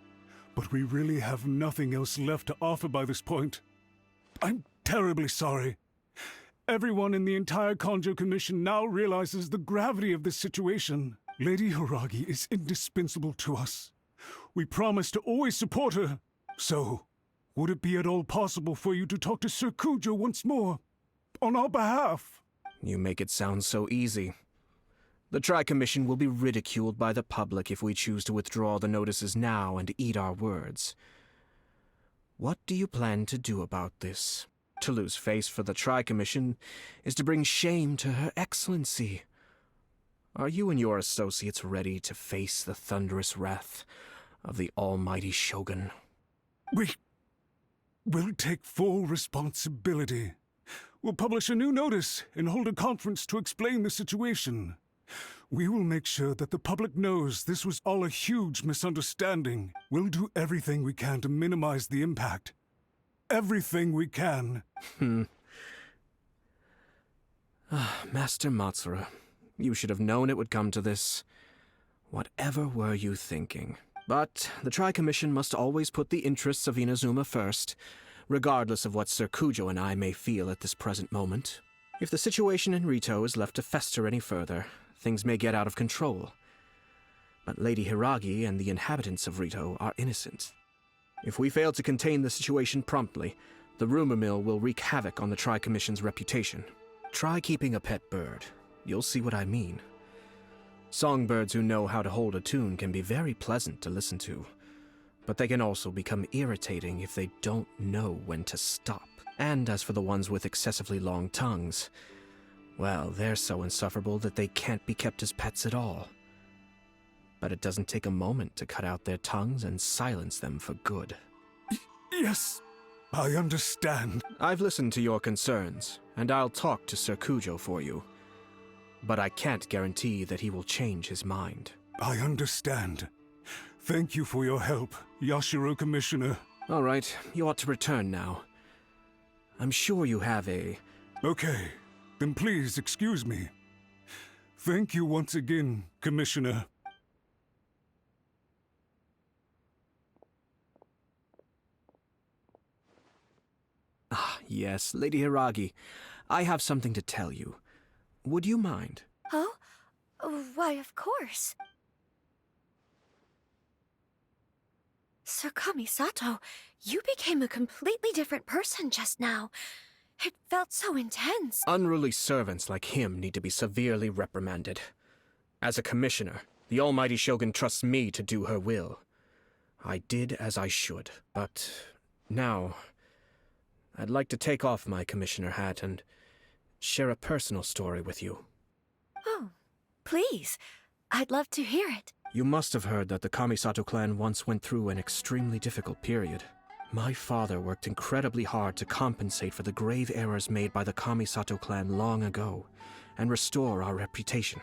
but we really have nothing else left to offer by this point. I'm terribly sorry. Everyone in the entire Kanjo Commission now realizes the gravity of this situation. Lady Hiragi is indispensable to us. We promise to always support her. So, would it be at all possible for you to talk to Sir Kujo once more, on our behalf? You make it sound so easy. The Tri-Commission will be ridiculed by the public if we choose to withdraw the notices now and eat our words. What do you plan to do about this? To lose face for the Tri-Commission is to bring shame to Her Excellency. Are you and your associates ready to face the thunderous wrath of the almighty Shogun? We'll take full responsibility. We'll publish a new notice and hold a conference to explain the situation. We will make sure that the public knows this was all a huge misunderstanding. We'll do everything we can to minimize the impact. Everything we can. Master Matsura, you should have known it would come to this. Whatever were you thinking? But the Tri-Commission must always put the interests of Inazuma first, regardless of what Sir Kujo and I may feel at this present moment. If the situation in Rito is left to fester any further, things may get out of control. But Lady Hiragi and the inhabitants of Rito are innocent. If we fail to contain the situation promptly, the rumor mill will wreak havoc on the Tri-Commission's reputation. Try keeping a pet bird. You'll see what I mean. Songbirds who know how to hold a tune can be very pleasant to listen to, but they can also become irritating if they don't know when to stop. And as for the ones with excessively long tongues, well, they're so insufferable that they can't be kept as pets at all. But it doesn't take a moment to cut out their tongues and silence them for good. Yes, I understand. I've listened to your concerns, and I'll talk to Sir Kujo for you. But I can't guarantee that he will change his mind. I understand. Thank you for your help, Yashiro Commissioner. All right, you ought to return now. I'm sure you have a... Okay, then please excuse me. Thank you once again, Commissioner. Ah, yes, Lady Hiragi. I have something to tell you. Would you mind? Oh? Why, of course. Sir Kamisato, you became a completely different person just now. It felt so intense. Unruly servants like him need to be severely reprimanded. As a commissioner, the almighty Shogun trusts me to do her will. I did as I should, but now I'd like to take off my commissioner hat and share a personal story with you. Oh, please. I'd love to hear it. You must have heard that the Kamisato clan once went through an extremely difficult period. My father worked incredibly hard to compensate for the grave errors made by the Kamisato clan long ago and restore our reputation.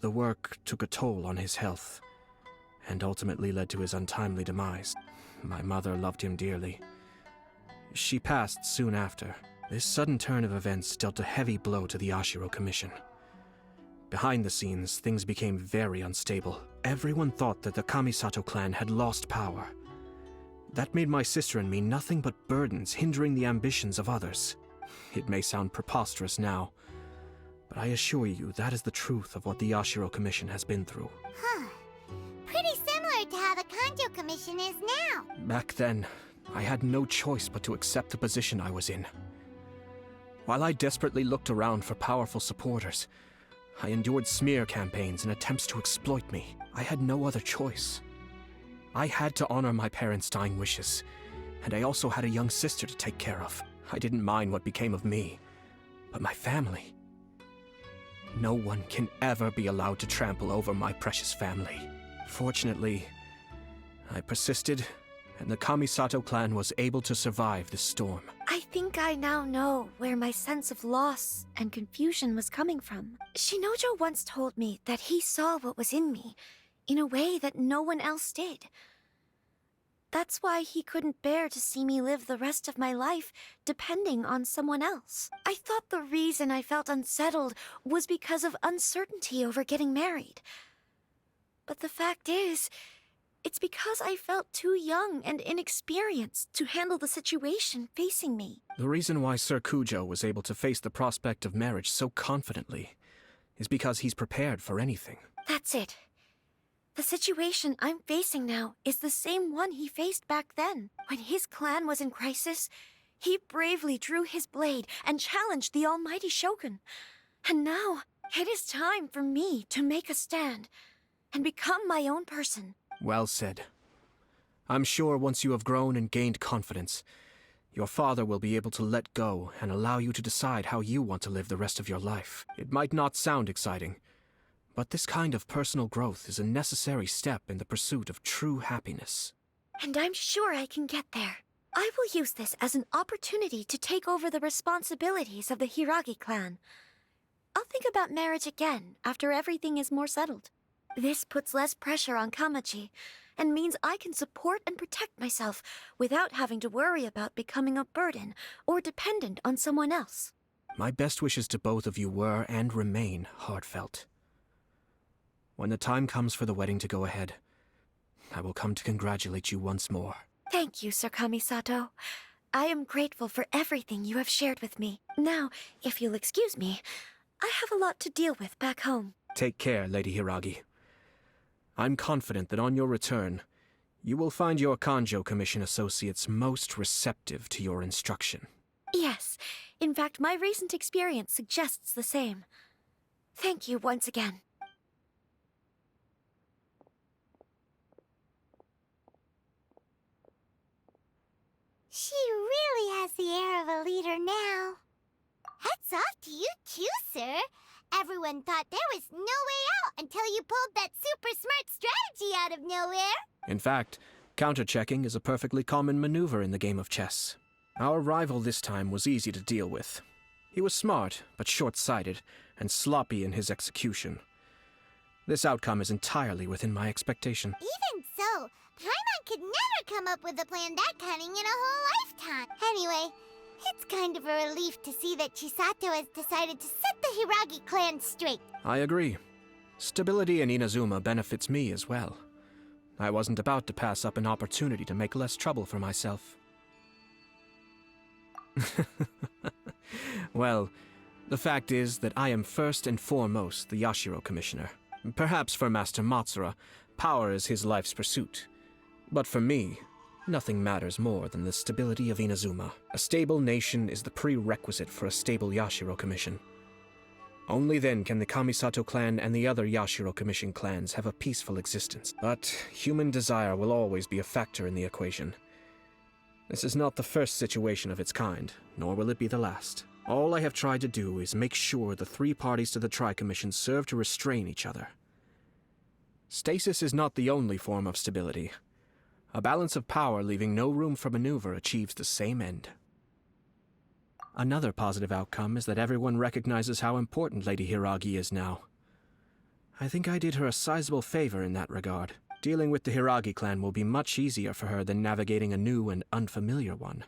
The work took a toll on his health and ultimately led to his untimely demise. My mother loved him dearly. She passed soon after. This sudden turn of events dealt a heavy blow to the Ashiro Commission. Behind the scenes, things became very unstable. Everyone thought that the Kamisato clan had lost power. That made my sister and me nothing but burdens, hindering the ambitions of others. It may sound preposterous now, but I assure you that is the truth of what the Ashiro Commission has been through. Huh. Pretty similar to how the Kanjo Commission is now. Back then, I had no choice but to accept the position I was in. While I desperately looked around for powerful supporters, I endured smear campaigns and attempts to exploit me. I had no other choice. I had to honor my parents' dying wishes, and I also had a young sister to take care of. I didn't mind what became of me, but my family. No one can ever be allowed to trample over my precious family. Fortunately, I persisted, and the Kamisato clan was able to survive this storm. I think I now know where my sense of loss and confusion was coming from. Shinojo once told me that he saw what was in me in a way that no one else did. That's why he couldn't bear to see me live the rest of my life depending on someone else. I thought the reason I felt unsettled was because of uncertainty over getting married. But the fact is, it's because I felt too young and inexperienced to handle the situation facing me. The reason why Sir Kujo was able to face the prospect of marriage so confidently is because he's prepared for anything. That's it. The situation I'm facing now is the same one he faced back then. When his clan was in crisis, he bravely drew his blade and challenged the almighty Shogun. And now, it is time for me to make a stand and become my own person. Well said. I'm sure once you have grown and gained confidence, your father will be able to let go and allow you to decide how you want to live the rest of your life. It might not sound exciting, but this kind of personal growth is a necessary step in the pursuit of true happiness. And I'm sure I can get there. I will use this as an opportunity to take over the responsibilities of the Hiragi clan. I'll think about marriage again after everything is more settled. This puts less pressure on Kamaji, and means I can support and protect myself without having to worry about becoming a burden or dependent on someone else. My best wishes to both of you were and remain heartfelt. When the time comes for the wedding to go ahead, I will come to congratulate you once more. Thank you, Sir Kamisato. I am grateful for everything you have shared with me. Now, if you'll excuse me, I have a lot to deal with back home. Take care, Lady Hiragi. I'm confident that on your return, you will find your Kanjo Commission associates most receptive to your instruction. Yes. In fact, my recent experience suggests the same. Thank you once again. She really has the air of a leader now. Hats off to you too, sir. Everyone thought there was no way out until you pulled that super smart strategy out of nowhere. In fact, counter-checking is a perfectly common maneuver in the game of chess. Our rival this time was easy to deal with. He was smart, but short-sighted, and sloppy in his execution. This outcome is entirely within my expectation. Even so, Paimon could never come up with a plan that cunning in a whole lifetime. Anyway, it's kind of a relief to see that Chisato has decided to set the Hiragi clan straight. I agree. Stability in Inazuma benefits me as well. I wasn't about to pass up an opportunity to make less trouble for myself. Well, the fact is that I am first and foremost the Yashiro Commissioner. Perhaps for Master Matsura, power is his life's pursuit. But for me, nothing matters more than the stability of Inazuma. A stable nation is the prerequisite for a stable Yashiro Commission. Only then can the Kamisato clan and the other Yashiro Commission clans have a peaceful existence. But human desire will always be a factor in the equation. This is not the first situation of its kind, nor will it be the last. All I have tried to do is make sure the three parties to the Tri-Commission serve to restrain each other. Stasis is not the only form of stability. A balance of power leaving no room for maneuver achieves the same end. Another positive outcome is that everyone recognizes how important Lady Hiragi is now. I think I did her a sizable favor in that regard. Dealing with the Hiragi clan will be much easier for her than navigating a new and unfamiliar one.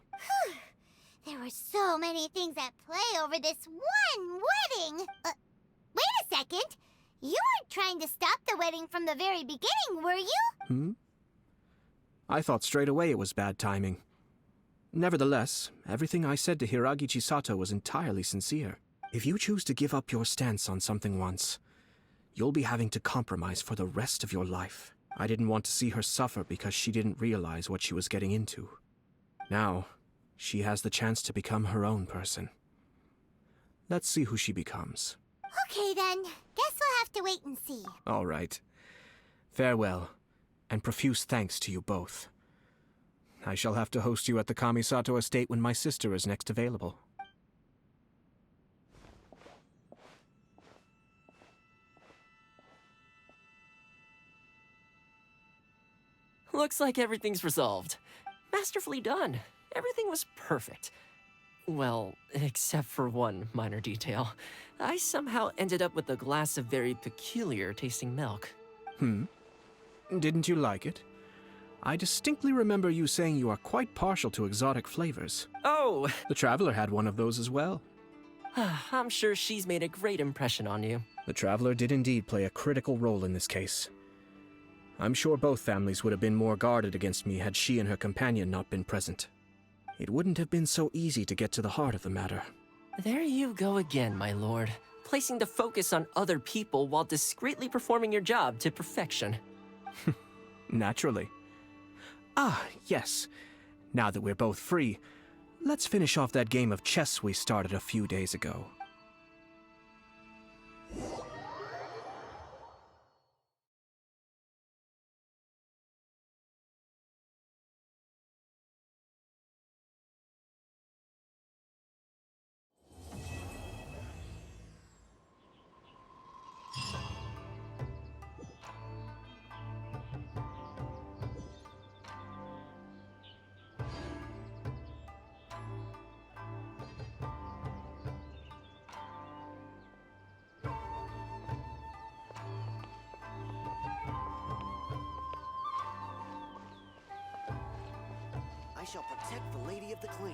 There were so many things at play over this one wedding. Wait a second. You weren't trying to stop the wedding from the very beginning, were you? I thought straight away it was bad timing. Nevertheless, everything I said to Hiragi Chisato was entirely sincere. If you choose to give up your stance on something once, you'll be having to compromise for the rest of your life. I didn't want to see her suffer because she didn't realize what she was getting into. Now, she has the chance to become her own person. Let's see who she becomes. Okay then, guess we'll have to wait and see. All right. Farewell, and profuse thanks to you both. I shall have to host you at the Kamisato estate when my sister is next available. Looks like everything's resolved. Masterfully done. Everything was perfect. Well, except for one minor detail. I somehow ended up with a glass of very peculiar tasting milk. Didn't you like it? I distinctly remember you saying you are quite partial to exotic flavors. Oh! The Traveler had one of those as well. I'm sure she's made a great impression on you. The Traveler did indeed play a critical role in this case. I'm sure both families would have been more guarded against me had she and her companion not been present. It wouldn't have been so easy to get to the heart of the matter. There you go again, my lord. Placing the focus on other people while discreetly performing your job to perfection. Naturally. Ah, yes. Now that we're both free, let's finish off that game of chess we started a few days ago. I shall protect the lady of the clan.